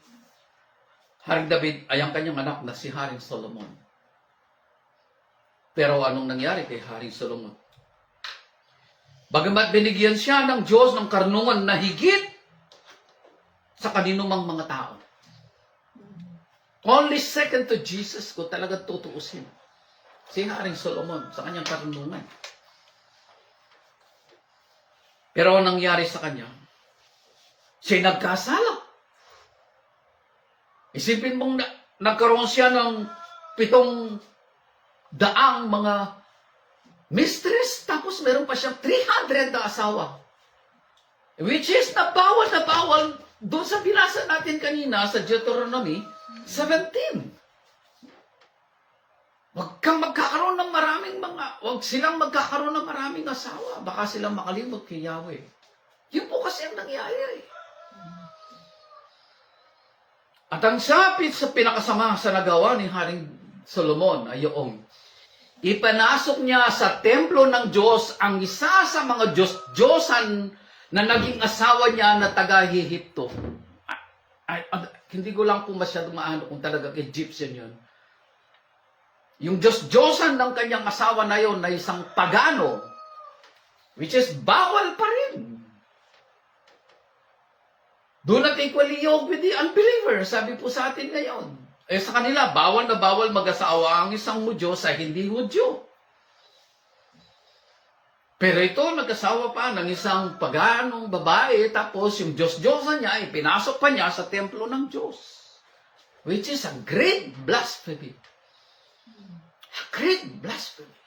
Haring David ay ang kanyang anak na si Haring Solomon. Pero anong nangyari kay Haring Solomon? Bagamat binigyan siya ng Diyos ng karunungan na higit sa kaninumang mga tao. Only second to Jesus ko talaga tutuusin. Si Haring Solomon sa kanyang karunungan. Pero ang nangyari sa kanya, siya'y nagkasala. Isipin mong nagkaroon siya ng 700 mga mistress, tapos meron pa siyang 300 na asawa. Which is na bawal doon sa binasa natin kanina sa Deuteronomy 17. Huwag silang magkakaroon ng maraming asawa. Baka silang makalimot kay Yahweh. Yun po kasi ang nangyayari. At ang sapit sa pinakasama sa nagawa ni Haring Solomon ay yung ipanasok niya sa templo ng Diyos ang isa sa mga Diyos-Diyosan na naging asawa niya na taga-Ehipto. Hindi ko lang po masyadong maano kung talagang Egyptian yun. Yung Diyos-Diyosan ng kanyang asawa na yon na isang pagano, which is bawal pa rin. Do not equally yoke with the unbeliever, sabi po sa atin ngayon. Sa kanila, bawal na bawal mag-asawa ang isang Hudyo sa hindi Hudyo. Pero ito, nag-asawa pa ng isang paganong babae, tapos yung Diyos-Diyosan niya, pinasok pa niya sa templo ng Diyos. Which is a great blasphemy. A great blasphemy.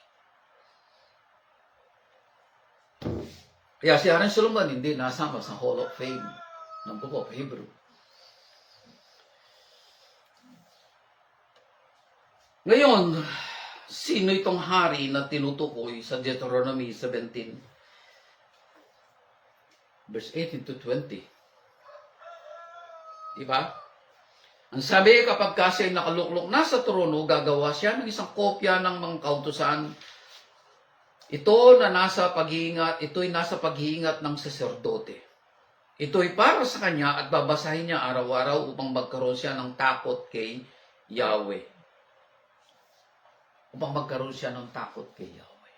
Kaya si Haring Solomon hindi nasama sa Hall of Fame ng Book of Hebrew. Ngayon, sino itong hari na tinutukoy sa Deuteronomy 17? Verse 18 to 20. Diba? Ang sabi, kapag kasi nakaluklok na sa trono, gagawa siya ng isang kopya ng mga kautusan. Ito'y nasa pag-iingat ng saserdote. Ito'y para sa kanya at babasahin niya araw-araw upang magkaroon siya ng takot kay Yahweh. Upang magkaroon siya ng takot kay Yahweh.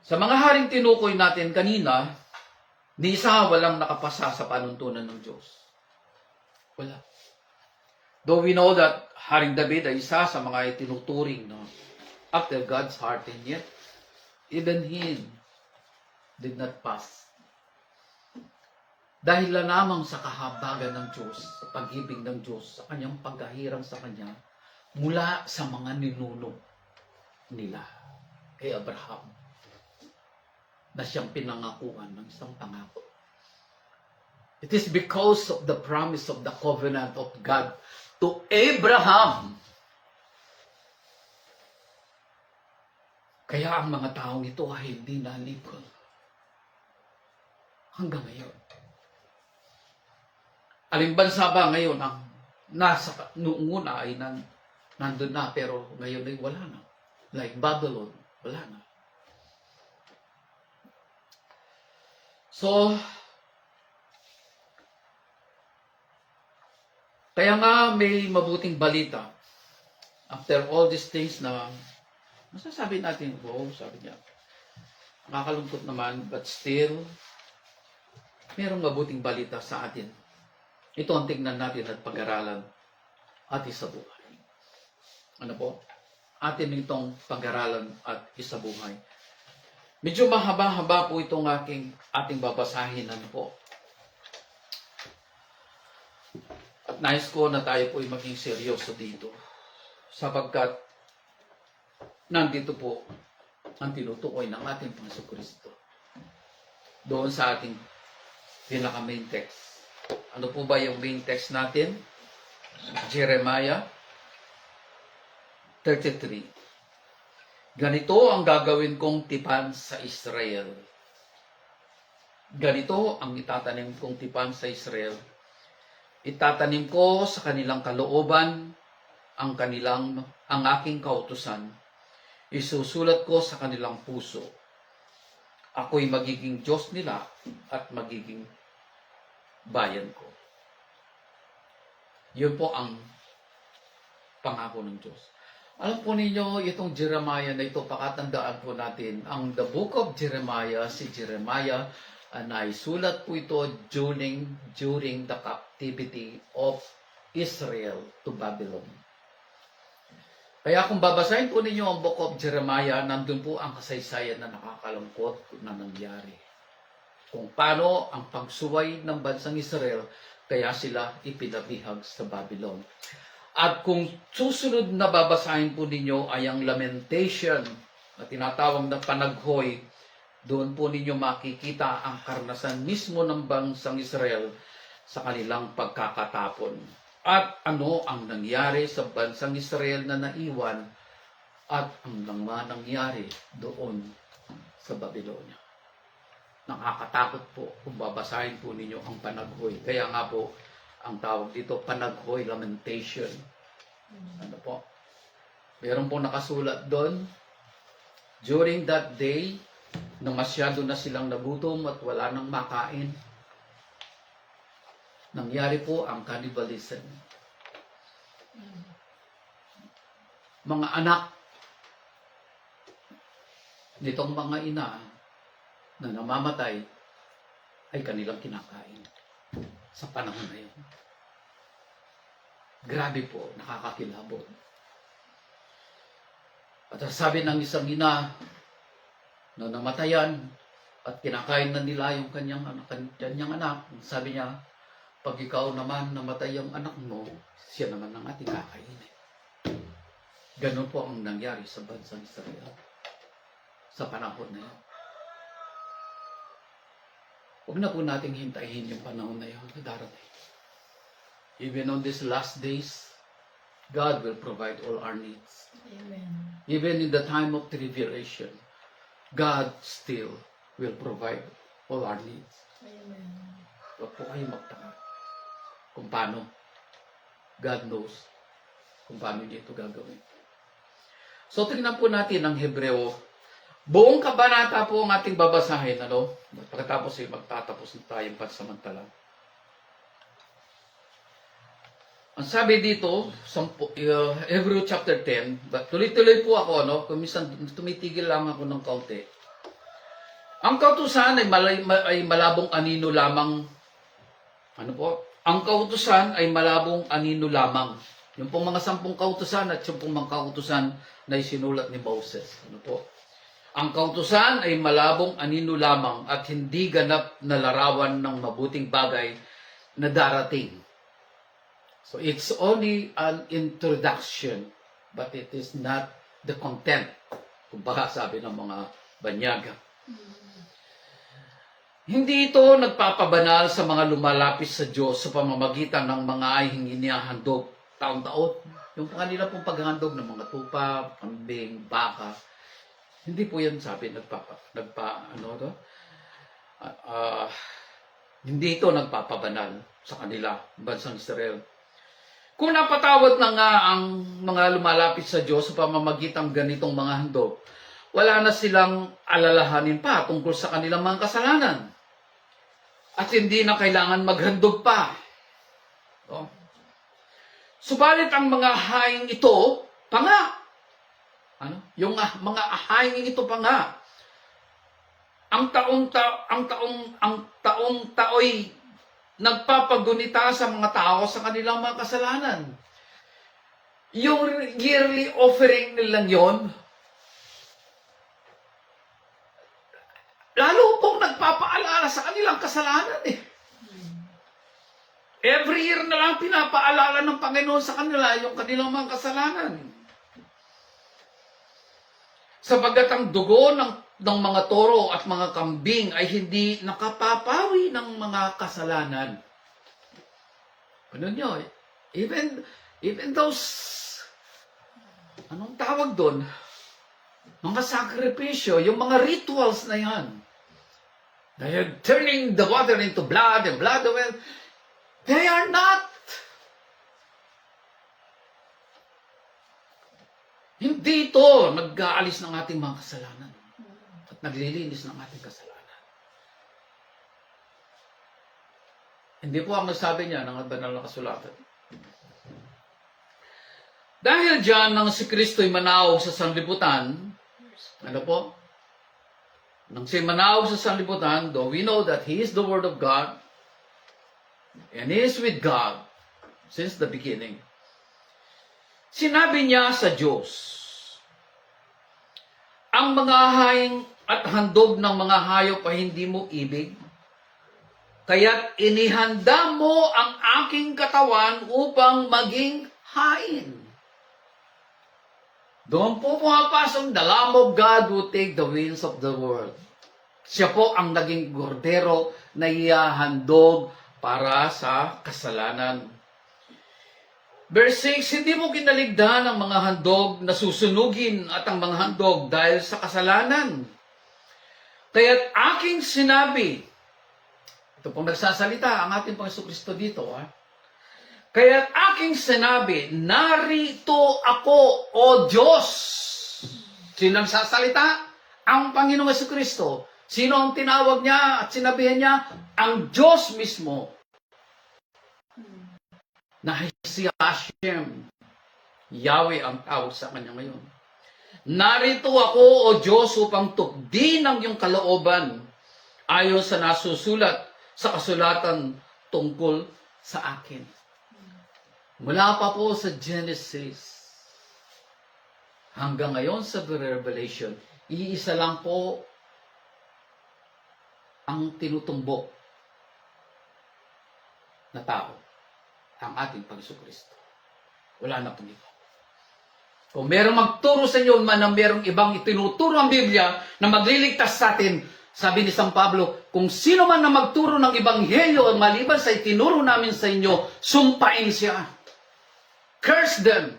Sa mga haring tinukoy natin kanina, ni isa walang nakapasa sa panuntunan ng Diyos. Wala. Though we know that Haring David ay isa sa mga itinuturing na after God's heart, and yet even him did not pass. Dahil na lamang sa kahabagan ng Diyos, sa pag-ibig ng Diyos, sa kanyang paghahirang sa kanya, mula sa mga ninuno nila kay Abraham, na siyang pinangakuan ng isang pangako. It is because of the promise of the covenant of God to Abraham. Kaya ang mga taong ito ay hindi nalipol hanggang ngayon. Aling bansa ba ngayon ang noong una ay nandun na, pero ngayon ay wala na. Like Babylon, wala na. So, kaya nga may mabuting balita. After all these things na masasabi natin, sabi niya, nakakalungkot naman, but still, mayroong mabuting balita sa atin. Ito ang tingnan natin at pag-aralan at isabuhay. Ano po? Atin itong pag-aralan at isabuhay. Medyo mahaba-haba po itong ating babasahin. Ano po? At nais ko na tayo po ay maging seryoso dito. Sapagkat nandito po ang tinutukoy ng ating Panginoon Kristo. Doon sa ating pinaka-main text. Ano po ba yung main text natin? Jeremiah 33. Ganito ang gagawin kong tipan sa Israel. Ganito ang itatanim kong tipan sa Israel. Itatanim ko sa kanilang kalooban ang aking kautusan. Isusulat ko sa kanilang puso. Ako'y magiging Diyos nila at magiging bayan ko. Yun po ang pangako ng Diyos. Alam po ninyo, itong Jeremiah na ito, pakatandaan po natin, ang the book of Jeremiah, si Jeremiah, naisulat po ito during the captivity of Israel to Babylon. Kaya kung babasahin po ninyo ang book of Jeremiah, nandun po ang kasaysayan na nakakalungkot na nangyari. Kung paano ang pagsuway ng bansang Israel, kaya sila ipinabihag sa Babylon. At kung susunod na babasahin po ninyo ay ang lamentation na tinatawag na panaghoy Doon po ninyo makikita ang karanasan mismo ng bansang Israel sa kanilang pagkakatapon. At ano ang nangyari sa bansang Israel na naiwan at ang mga nangyari doon sa Babylonia. Nakakatakot po kung babasahin po ninyo ang panaghoy. Kaya nga po, ang tawag dito, panaghoy, lamentation. Ano po? Meron pong nakasulat doon, during that day, nang masyado na silang nagutom at wala nang makain, nangyari po ang cannibalism. Mga anak nitong mga ina na namamatay ay kanilang kinakain sa panahon na yun. Grabe po, nakakakilabot. At sabi ng isang ina na namatayan at kinakain na nila yung kanyang anak, sabi niya, pag ikaw naman namatay ang anak mo, siya naman ang ating kakainin. Ganun po ang nangyari sa bansang Israel sa panahon na yun. Huwag na po nating hintayin yung panahon na yun na darating. Even on these last days, God will provide all our needs. Amen. Even in the time of tribulation, God still will provide all our needs. Amen. Huwag po kayo magtaka kung paano. God knows kung paano niya ito gagawin. So, tingnan po natin ang Hebreo. Buong kabanata po ang ating babasahin. Ano? Pagkatapos magtatapos na tayong pansamantala. Ang sabi dito, Hebrew chapter 10, tuloy-tuloy po ako, no? Kung minsan tumitigil lang ako ng kaunti. Ang kautusan ay malabong anino lamang. Ano po? Ang kautusan ay malabong anino lamang. Yung pong mga 10 kautusan at yung pong mga kautusan na isinulat ni Moses. Ano po? Ang kautusan ay malabong anino lamang at hindi ganap na larawan ng mabuting bagay na darating. So it's only an introduction, but it is not the content. Kung baka sabi ng mga banyaga. Hindi ito nagpapabanal sa mga lumalapit sa Diyos sa pamamagitan ng mga hinihandog taon-taon. Yung kanila pong paghandog ng mga tupa, kambing, baka. Hindi po yan sabi, hindi ito nagpapabanal sa kanila, bansang Israel. Kung napatawad na nga ang mga lumalapit sa Diyos sa pamamagitan ganitong mga handog, wala na silang alalahanin pa tungkol sa kanilang mga kasalanan. At hindi na kailangan maghandog pa. So, subalit ang mga haing ito, pa nga. Yung mga haing ito pa nga. Ang taong-tao'y nagpapagunita sa mga tao sa kanilang mga kasalanan. Yung yearly offering nilang yon, lalo pong nagpapaalala sa kanilang kasalanan eh. Every year na lang pinapaalala ng Panginoon sa kanila yung kanilang mga kasalanan. Sapagkat ang dugo ng mga toro at mga kambing ay hindi nakapapawi ng mga kasalanan. Ano nyo? Even those, anong tawag doon? Mga sakripisyo, yung mga rituals na yan. They're turning the water into blood and blood to well. They are not. Hindi ito nag-aalis ng ating mga kasalanan at naglilinis ng ating kasalanan. Hindi po ang nasabi niya ng banal na kasulatan. Dahil diyan nang si Kristo'y manaog sa sanlibutan, ano po? Nang siya manaog sa sanlibutan, though we know that He is the Word of God, and He is with God since the beginning. Sinabi niya sa Diyos, ang mga haing at handog ng mga hayop ay hindi mo ibig, kaya't inihanda mo ang aking katawan upang maging hain. Doon po pumapasok, the Lamb of God will take the wins of the world. Siya po ang naging gordero na ihahandog para sa kasalanan. Verse 6, hindi mo kinaligdan ang mga handog na susunugin at ang mga handog dahil sa kasalanan. Kaya't aking sinabi, ito pong nagsasalita ang ating Panginoon Kristo dito. Kaya't aking sinabi, narito ako, O Diyos. Sino nagsasalita? Ang Panginoong Kristo. Sino ang tinawag niya at sinabihan niya? Ang Diyos mismo. Na si Hashem. Yahweh ang tawag sa kanya ngayon. Narito ako, O Diyos, upang tukdin ang iyong kalooban ayon sa nasusulat sa kasulatan tungkol sa akin. Mula pa po sa Genesis hanggang ngayon sa Revelation, iisa lang po ang tinutumbok na tao, ang ating Panginoon Kristo. Wala na po iba. Kung merong magturo sa inyo man na merong ibang itinuturo ang Biblia na magliligtas sa atin, sabi ni San Pablo, kung sino man na magturo ng Ebanghelyo maliban sa itinuro namin sa inyo, sumpain siya. Curse them.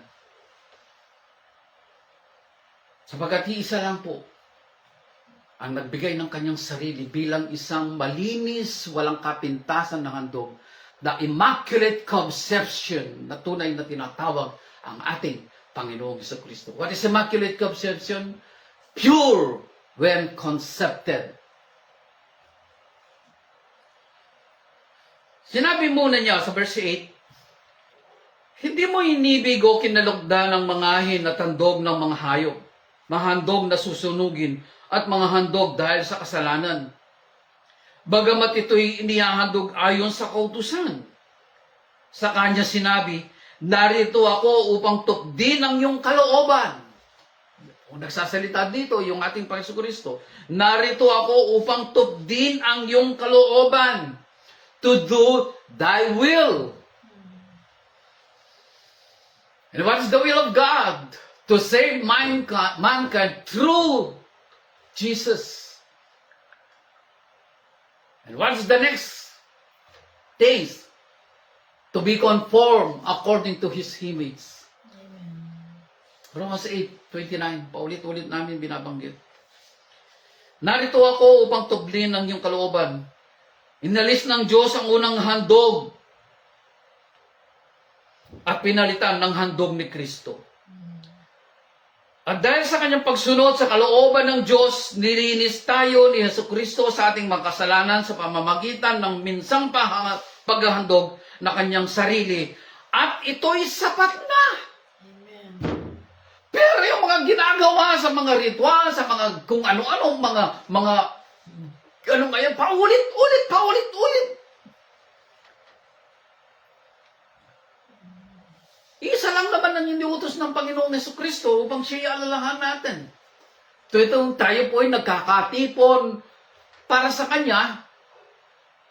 Sapagat iisa lang po ang nagbigay ng kanyang sarili bilang isang malinis, walang kapintasan na handog, the Immaculate Conception na tunay na tinatawag ang ating Panginoong Jesucristo. What is Immaculate Conception? Pure when concepted. Sinabi muna niya sa verse 8, hindi mo inibig o kinalugdan ng mga ahin at handog ng mga hayop, mahandog na susunugin at mga handog dahil sa kasalanan. Bagamat ito'y inihahandog ayon sa kautusan. Sa kanya sinabi, narito ako upang tukdin ang iyong kalooban. Kung nagsasalita dito, yung ating Panginoon Kristo, narito ako upang tukdin ang iyong kalooban, to do thy will. And what is the will of God? To save mankind through Jesus. And what is the next things? To be conformed according to His image. Romans 8:29, paulit-ulit namin binabanggit. Narito ako upang tuglin ang iyong kalooban. Inalis ng Diyos ang unang handog at pinalitan ng handog ni Kristo. At dahil sa kanyang pagsunod sa kalooban ng Diyos, nilinis tayo ni Jesucristo sa ating mga kasalanan sa pamamagitan ng minsang paghahandog na kanyang sarili. At ito'y sapat na. Amen. Pero yung mga ginagawa sa mga ritual, sa mga kung ano-anong mga ano ngayon, paulit-ulit. Isa lang naman ang iniutos ng Panginoong Jesucristo upang siya alalahan natin. Itong tayo po ay nagkakatipon para sa Kanya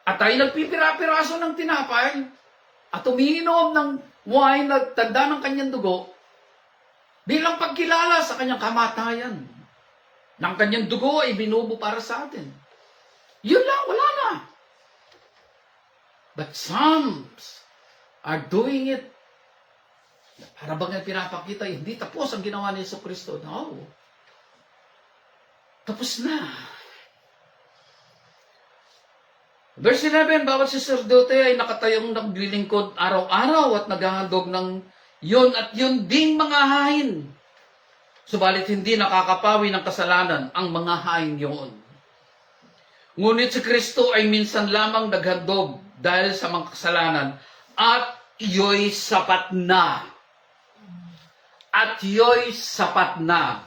at tayo nagpipira-piraso ng tinapay at umiinom ng wine na tanda ng Kanyang dugo bilang pagkilala sa Kanyang kamatayan. Ng Kanyang dugo ay binubo para sa atin. Yun lang, wala na. But some are doing it para bang pinapakita, hindi tapos ang ginawa ni Jesucristo. No. Tapos na. Verse 11, bawat saserdote ay nakatayong naglilingkod araw-araw at naghahandog ng yun at yun ding mga hain. Subalit hindi nakakapawi ng kasalanan ang mga hain yun. Ngunit si Kristo ay minsan lamang naghandog dahil sa mga kasalanan at iyo'y sapat na. At iyo'y sapat na.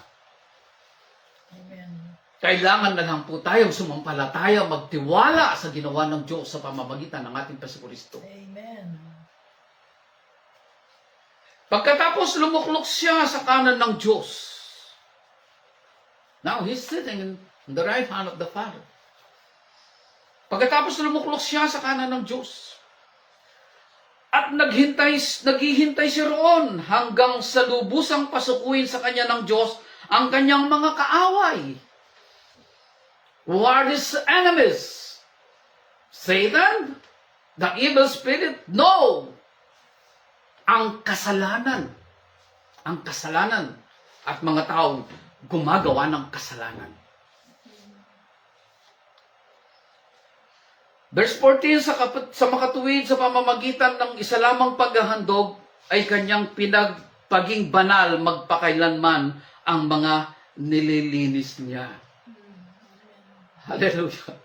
Amen. Kailangan na lang po tayong sumampalataya, magtiwala sa ginawa ng Diyos sa pamamagitan ng ating Panginoong Kristo. Amen. Pagkatapos lumuklok siya sa kanan ng Diyos. Now, He's sitting on the right hand of the Father. Pagkatapos lumuklok siya sa kanan ng Diyos. At naghihintay siya roon hanggang sa lubusang pasukuin sa kanya ng Diyos ang kanyang mga kaaway. Who are his enemies? Satan? The evil spirit? No! Ang kasalanan at mga taong gumagawa ng kasalanan. Verse 14, sa makatuwid sa pamamagitan ng isa lamang paghahandog ay kanyang pinagpaging banal magpakailanman ang mga nililinis niya. Hallelujah.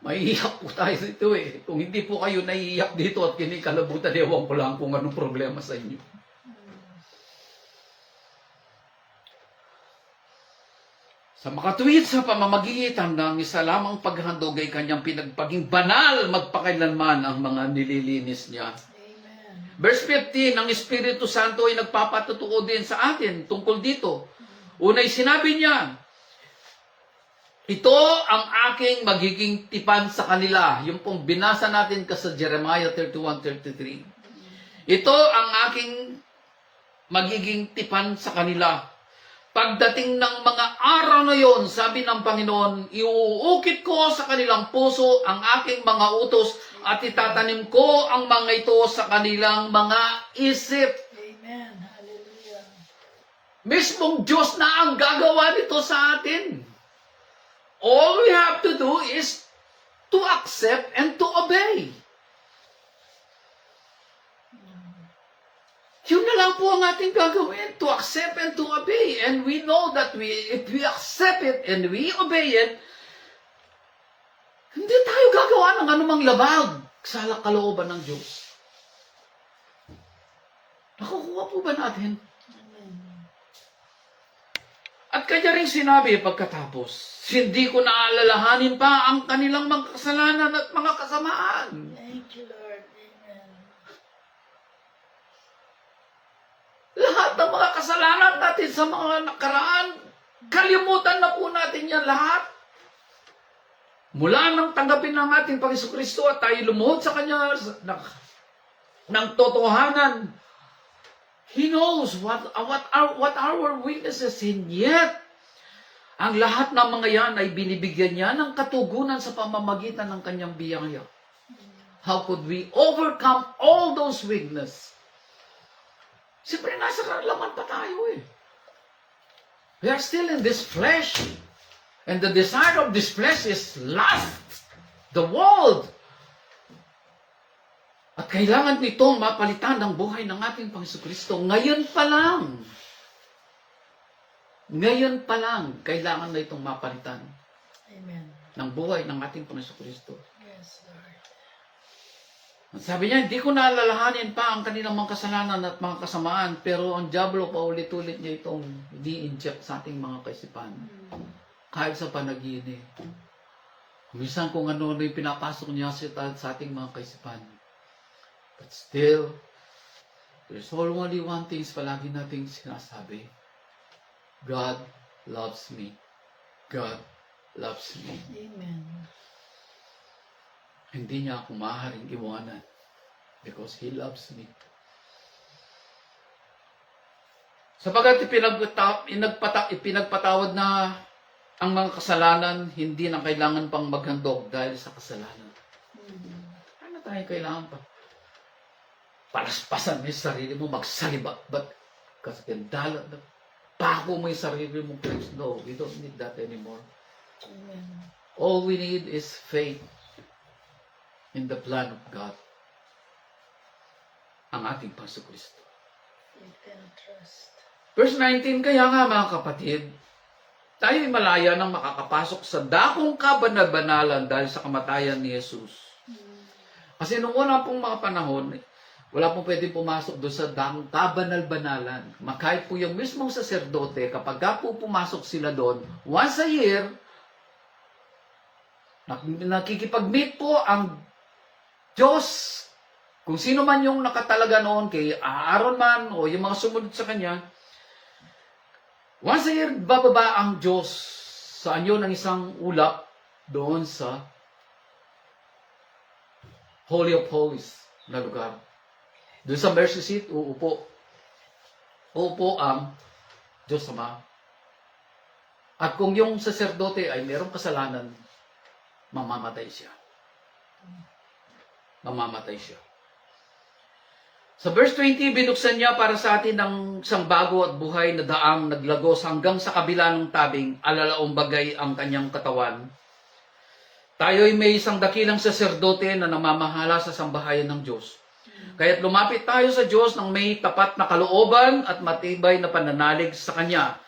Maiiyak po tayo dito eh. Kung hindi po kayo naiiyak dito at kinikalabutan, ewan ko lang kung anong problema sa inyo. Sa makatuwid sa pamamagitan ng isa lamang paghandog ay kanyang pinagpaging banal magpakailanman ang mga nililinis niya. Amen. Verse 15, ang Espiritu Santo ay nagpapatutuo din sa atin tungkol dito. Unay sinabi niya, ito ang aking magiging tipan sa kanila. Yung pong binasa natin sa Jeremiah 31:33. Ito ang aking magiging tipan sa kanila. Pagdating ng mga araw na yon, sabi ng Panginoon, iuukit ko sa kanilang puso ang aking mga utos at itatanim ko ang mga ito sa kanilang mga isip. Amen. Hallelujah. Mismong Diyos na ang gagawa nito sa atin. All we have to do is to accept and to obey. Yun na lang po ang ating gagawin, to accept and to obey. And we know that if we accept it and we obey it, hindi tayo gagawa ng anumang labag sa kalooban ng Diyos. Nakukuha po ba natin? Amen. At kanya rin sinabi pagkatapos, hindi ko naalalahanin pa ang kanilang mga kasalanan at mga kasamaan. Thank you, Lord. Amen. Lahat ng mga kasalanan natin sa mga nakaraan, kalimutan na po natin yan lahat. Mula nang tanggapin ng ating Panginoon Kristo at tayo lumuhod sa Kanya ng totohanan, He knows what our weaknesses, and yet, ang lahat ng mga yan ay binibigyan niya ng katugunan sa pamamagitan ng Kanyang biyaya. How could we overcome all those weaknesses? Siyempre, nasa karalaman pa tayo eh. We are still in this flesh. And the desire of this flesh is lust. The world. At kailangan nitong mapalitan ng buhay ng ating Panginoon Kristo. Ngayon pa lang. Ngayon pa lang, kailangan na itong mapalitan Amen. ng buhay ng ating Panginoon Kristo. Yes, Lord. Sabi niya, hindi ko naalalahanin pa ang kanilang mga kasalanan at mga kasamaan, pero ang diablo paulit-ulit niya itong di-inject sa ating mga kaisipan. Kahit sa panaginip. Minsan kung ano yung pinapasok niya sa ating mga kaisipan. But still, there's only one thing palagi nating sinasabi. God loves me. God loves me. Amen. Hindi niya ako maaaring iwanan because He loves me. Sapagat ipinagpatawad na ang mga kasalanan, hindi na kailangan pang maghandog dahil sa kasalanan. Ano tayo kailangan pa? Palaspasan mo yung sarili mo, magsalibat. But kasi pako mo yung sarili mo, please. No, we don't need that anymore. Amen. All we need is faith in the plan of God. Ang ating Panginoon Kristo. Faith and trust. Verse 19, kaya nga mga kapatid, tayo'y malaya nang makakapasok sa dakong kabanal-banalan dahil sa kamatayan ni Jesus. Kasi noong una pong mga panahon, wala pong pwedeng pumasok doon sa dakong kabanal-banalan. Kahit po yung mismong saserdote, kapag po pumasok sila doon, once a year, nakikipag-meet po ang Diyos, kung sino man yung nakatalaga noon, kay Aaron man, o yung mga sumunod sa kanya, once a year, bababa ang Diyos sa anyo ng isang ulap doon sa Holy of Holies na lugar. Doon sa mercy seat, uupo ang Diyos Ama. At kung yung saserdote ay mayroong kasalanan, mamamatay siya. Mamamatay siya. Sa verse 20, binuksan niya para sa atin ang isang bago at buhay na daang naglagos hanggang sa kabila ng tabing, alalaong bagay ang kanyang katawan. Tayo'y may isang dakilang saserdote na namamahala sa sambahayan ng Diyos. Kaya't lumapit tayo sa Diyos ng may tapat na kalooban at matibay na pananalig sa Kanya.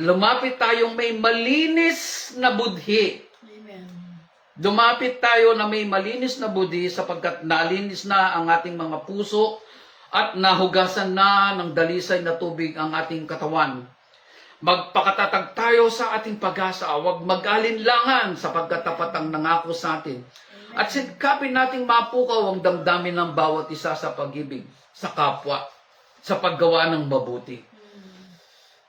Lumapit tayong may malinis na budhi. Amen. Lumapit tayo na may malinis na budhi sapagkat nalinis na ang ating mga puso at nahugasan na ng dalisay na tubig ang ating katawan. Magpakatatag tayo sa ating pag-asa, huwag mag-alinlangan sapagkat tapat ang nangako sa atin. At sikapin nating mapukaw ang damdamin ng bawat isa sa pag-ibig, sa kapwa, sa paggawa ng mabuti.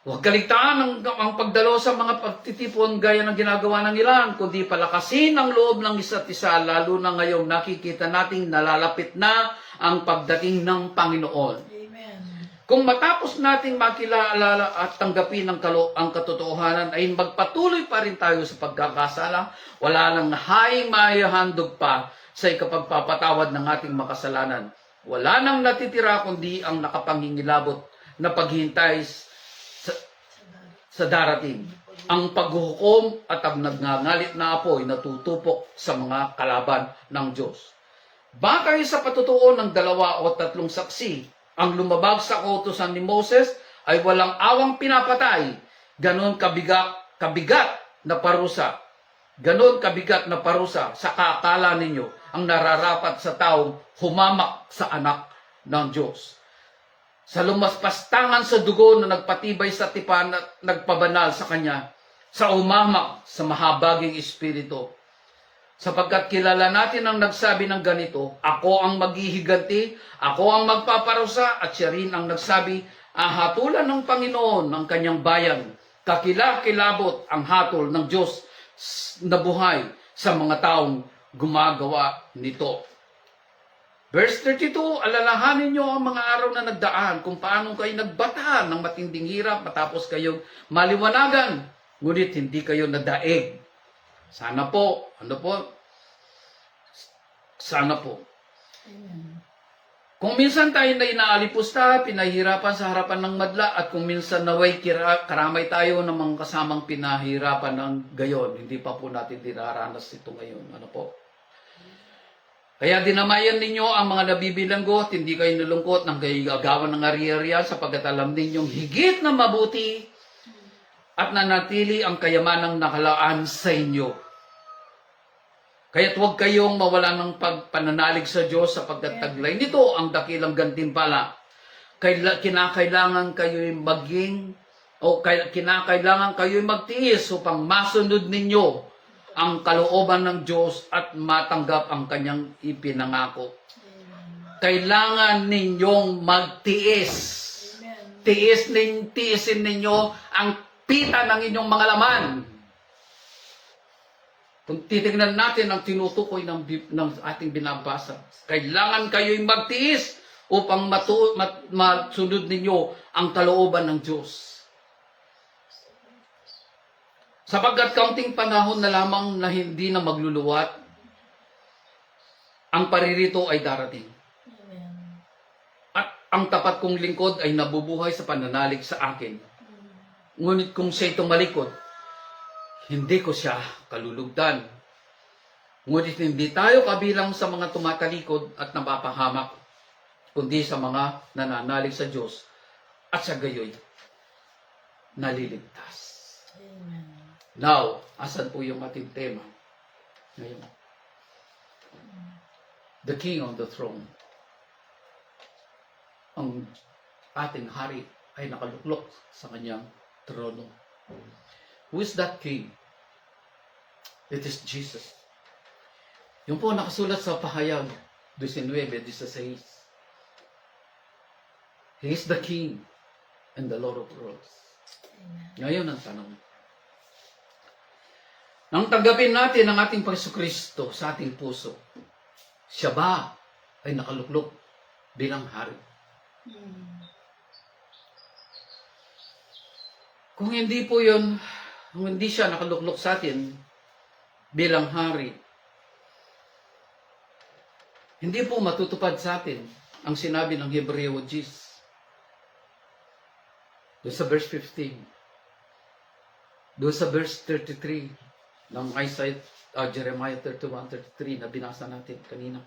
Huwag kaligtaan ang pagdalo sa mga pagtitipon gaya ng ginagawa ng ilan, kundi palakasin ang loob ng isa't isa, lalo na ngayong nakikita nating nalalapit na ang pagdating ng Panginoon. Amen. Kung matapos nating makilala at tanggapin ang katotohanan, ay magpatuloy pa rin tayo sa pagkakasala, wala nang haing maihandog pa sa ikapagpapatawad ng ating makasalanan. Wala nang natitira kundi ang nakapangingilabot na paghihintay sa darating. Ang paghuhukom at ang nagngangalit na apoy na tutupok sa mga kalaban ng Diyos. Batay sa patutuo ng 2 o 3 saksi, ang lumabag sa kautusan ni Moses ay walang awang pinapatay. Ganon kabigat na parusa. Ganon kabigat na parusa sa kaakala ninyo ang nararapat sa taong humamak sa anak ng Diyos. Sa lumaspastangan sa dugo na nagpatibay sa tipan at nagpabanal sa Kanya, sa umamak sa mahabaging espiritu. Sapagkat kilala natin ang nagsabi ng ganito, ako ang maghihiganti, ako ang magpaparusa, at siya rin ang nagsabi, hatulan ng Panginoon ang kanyang bayan. Kakilakilabot ang hatol ng Diyos na buhay sa mga taong gumagawa nito. Verse 32, alalahanin niyo ang mga araw na nagdaan, kung paano kayo nagbata ng matinding hirap matapos kayong maliwanagan, ngunit hindi kayo nadaig. Sana po, Sana po. Amen. Kung minsan tayo na inaalipusta, pinahirapan sa harapan ng madla, at kung minsan naway karamay tayo ng mga kasamang pinahirapan ng gayon, hindi pa po natin dinaranas ito ngayon. Kaya dinamayan ninyo ang mga nabibilanggo at hindi kayo nalungkot ng gagawan ng ari-arian sapagkat alam ninyong higit na mabuti at nanatili ang kayamanang nakalaan sa inyo. Kaya't huwag kayong mawala ng pagpananalig sa Diyos sapagkat taglay nito ang dakilang gantimpala. Kinakailangan kayo'y kinakailangan kayo'y magtiis upang masunod ninyo ang kalooban ng Diyos at matanggap ang kanyang ipinangako. Kailangan ninyong magtiis. Tiisin ninyo ang pita ng inyong mga laman. Kung titignan natin ang tinutukoy ng ating binabasa, kailangan kayo'y magtiis upang masunod ninyo ang kalooban ng Diyos. Sapagkat kaunting panahon na lamang na hindi na magluluwat, ang paririto ay darating. Amen. At ang tapat kong lingkod ay nabubuhay sa pananalig sa akin. Ngunit kung siya'y tumalikod, hindi ko siya kalulugdan. Ngunit hindi tayo kabilang sa mga tumatalikod at napapahamak, kundi sa mga nananalig sa Diyos at sa gayoy naliligtas. Amen. Now, asan po yung ating tema ngayon? The King on the throne. Ang ating hari ay nakaluklok sa kanyang trono. Who is that King? It is Jesus. Yung po nakasulat sa Pahayag 19:16. He is the King and the Lord of Lords. Ngayon ang tanong. Nang tanggapin natin ang ating Panginoon sa ating puso, siya ba ay nakaluklok bilang hari? Kung hindi po yun, kung hindi siya nakaluklok sa atin bilang hari, hindi po matutupad sa atin ang sinabi ng Hebreo 10. Doon sa verse 15. Doon sa verse 33 ng Jeremiah 31:33 na binasa natin kanina.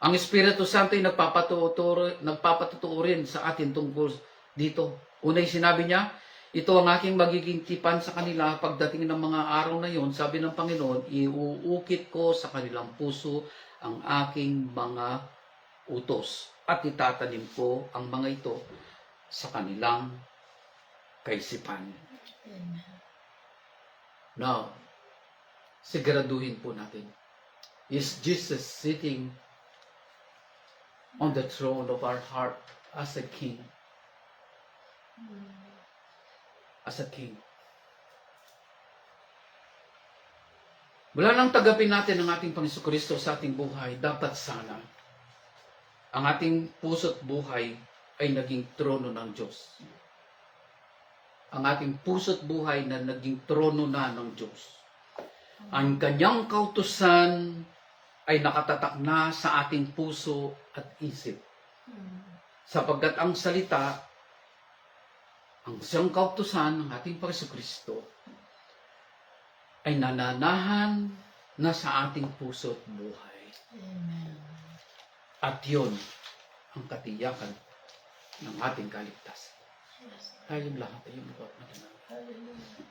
Ang Espiritu Santo ay nagpapatuturo rin sa atin tungkol dito. Unay sinabi niya, ito ang aking magiging tipan sa kanila pagdating ng mga araw na yon. Sabi ng Panginoon, iuukit ko sa kanilang puso ang aking mga utos at itatanim ko ang mga ito sa kanilang kaisipan. Amen. Now, siguraduhin po natin, is Jesus sitting on the throne of our heart as a king? As a king. Mula nang tagapin natin ang ating Panginoon Kristo sa ating buhay, dapat sana ang ating puso't buhay ay naging trono ng Diyos. Ang ating puso't buhay na naging trono na ng Diyos. Ang kanyang kautusan ay nakatatak na sa ating puso at isip. Sapagkat ang salita, ang siyang kautusan ng ating Panginoon Kristo ay nananahan na sa ating puso at buhay. Amen. At yun ang katiyakan ng ating kaligtasan. Yes. Tayong lahat ay umukat na naman. Hallelujah.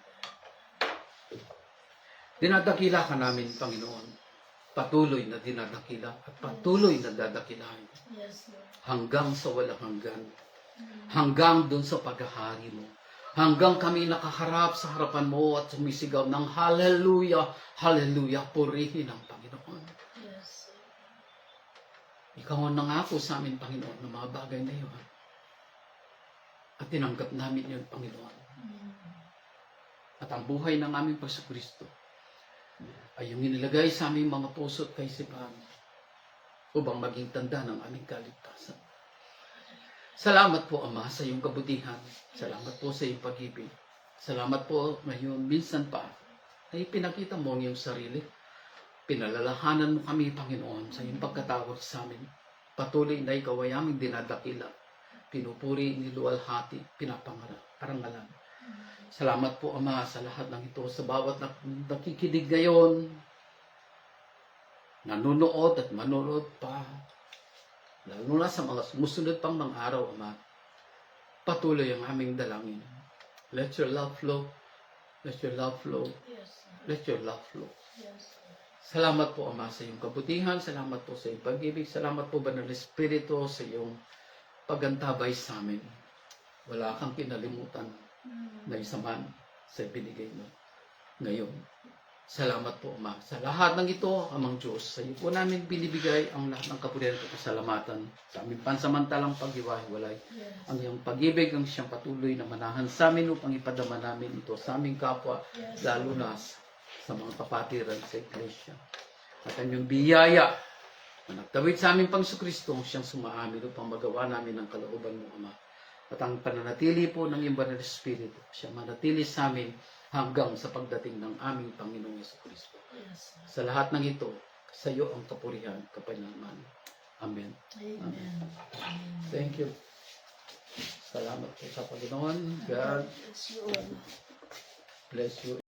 Dinadakila ka namin, Panginoon. Patuloy na dinadakila at patuloy na dadakilahin. Yes, Lord. Hanggang sa walang hanggan. Hanggang dun sa paghahari mo. Hanggang kami nakaharap sa harapan mo at sumisigaw ng Hallelujah, Hallelujah, purihin ang Panginoon. Yes. Ikaw ang nangako sa amin, Panginoon, ng mga bagay na iyon. At tinanggap namin yun, Panginoon. At ang buhay ng aming Panginoon ay yung inilagay sa aming mga puso at kaisipan upang maging tanda ng aming kaligtasan. Salamat po, Ama, sa iyong kabutihan. Salamat po sa iyong pag-ibig. Salamat po ngayon, minsan pa, ay pinakita mo ang iyong sarili. Pinalalahanan mo kami, Panginoon, sa iyong pagkatawag sa amin. Patuloy na ikaw ay aming dinadakila. Pinupuri, niluwalhati, pinapangarangalan. Salamat po, Ama, sa lahat ng ito, sa bawat nakikinig ngayon, nanonood at manonood pa, lalo na sa mga sumusunod pang mga araw, Ama. Patuloy ang aming dalangin. Let your love flow. Let your love flow. Yes. Let your love flow. Yes. Salamat po, Ama, sa iyong kabutihan. Salamat po sa iyong pag-ibig. Salamat po, Banal na Espiritu, sa iyong pagantabay sa amin. Wala kang kinalimutan na isa man sa binigay mo ngayon. Salamat po, Ama. Sa lahat ng ito, Amang Diyos, sa iyo po namin binibigay ang lahat ng kapurihan at kasalamatan sa aming pansamantalang paghiwa-hiwalay. Yes. Ang iyong pag-ibig ang siyang patuloy na manahan sa amin upang ipadama namin ito sa aming kapwa, Yes. lalo na sa mga kapatiran sa Iglesia. At ang iyong biyaya na nagtawid sa aming Panginoon Kristo, siyang sumaamin upang magawa namin ang kalooban mo, Ama. At ang pananatili po ng iyong Banal na Espiritu, siya manatili sa amin hanggang sa pagdating ng aming Panginoong Jesucristo. Yes. Sa lahat ng ito, sa iyo ang kapurihan, kapayapaan. Amen. Amen. Amen. Thank you. Salamat po sa Panginoon. God Bless you all. bless you.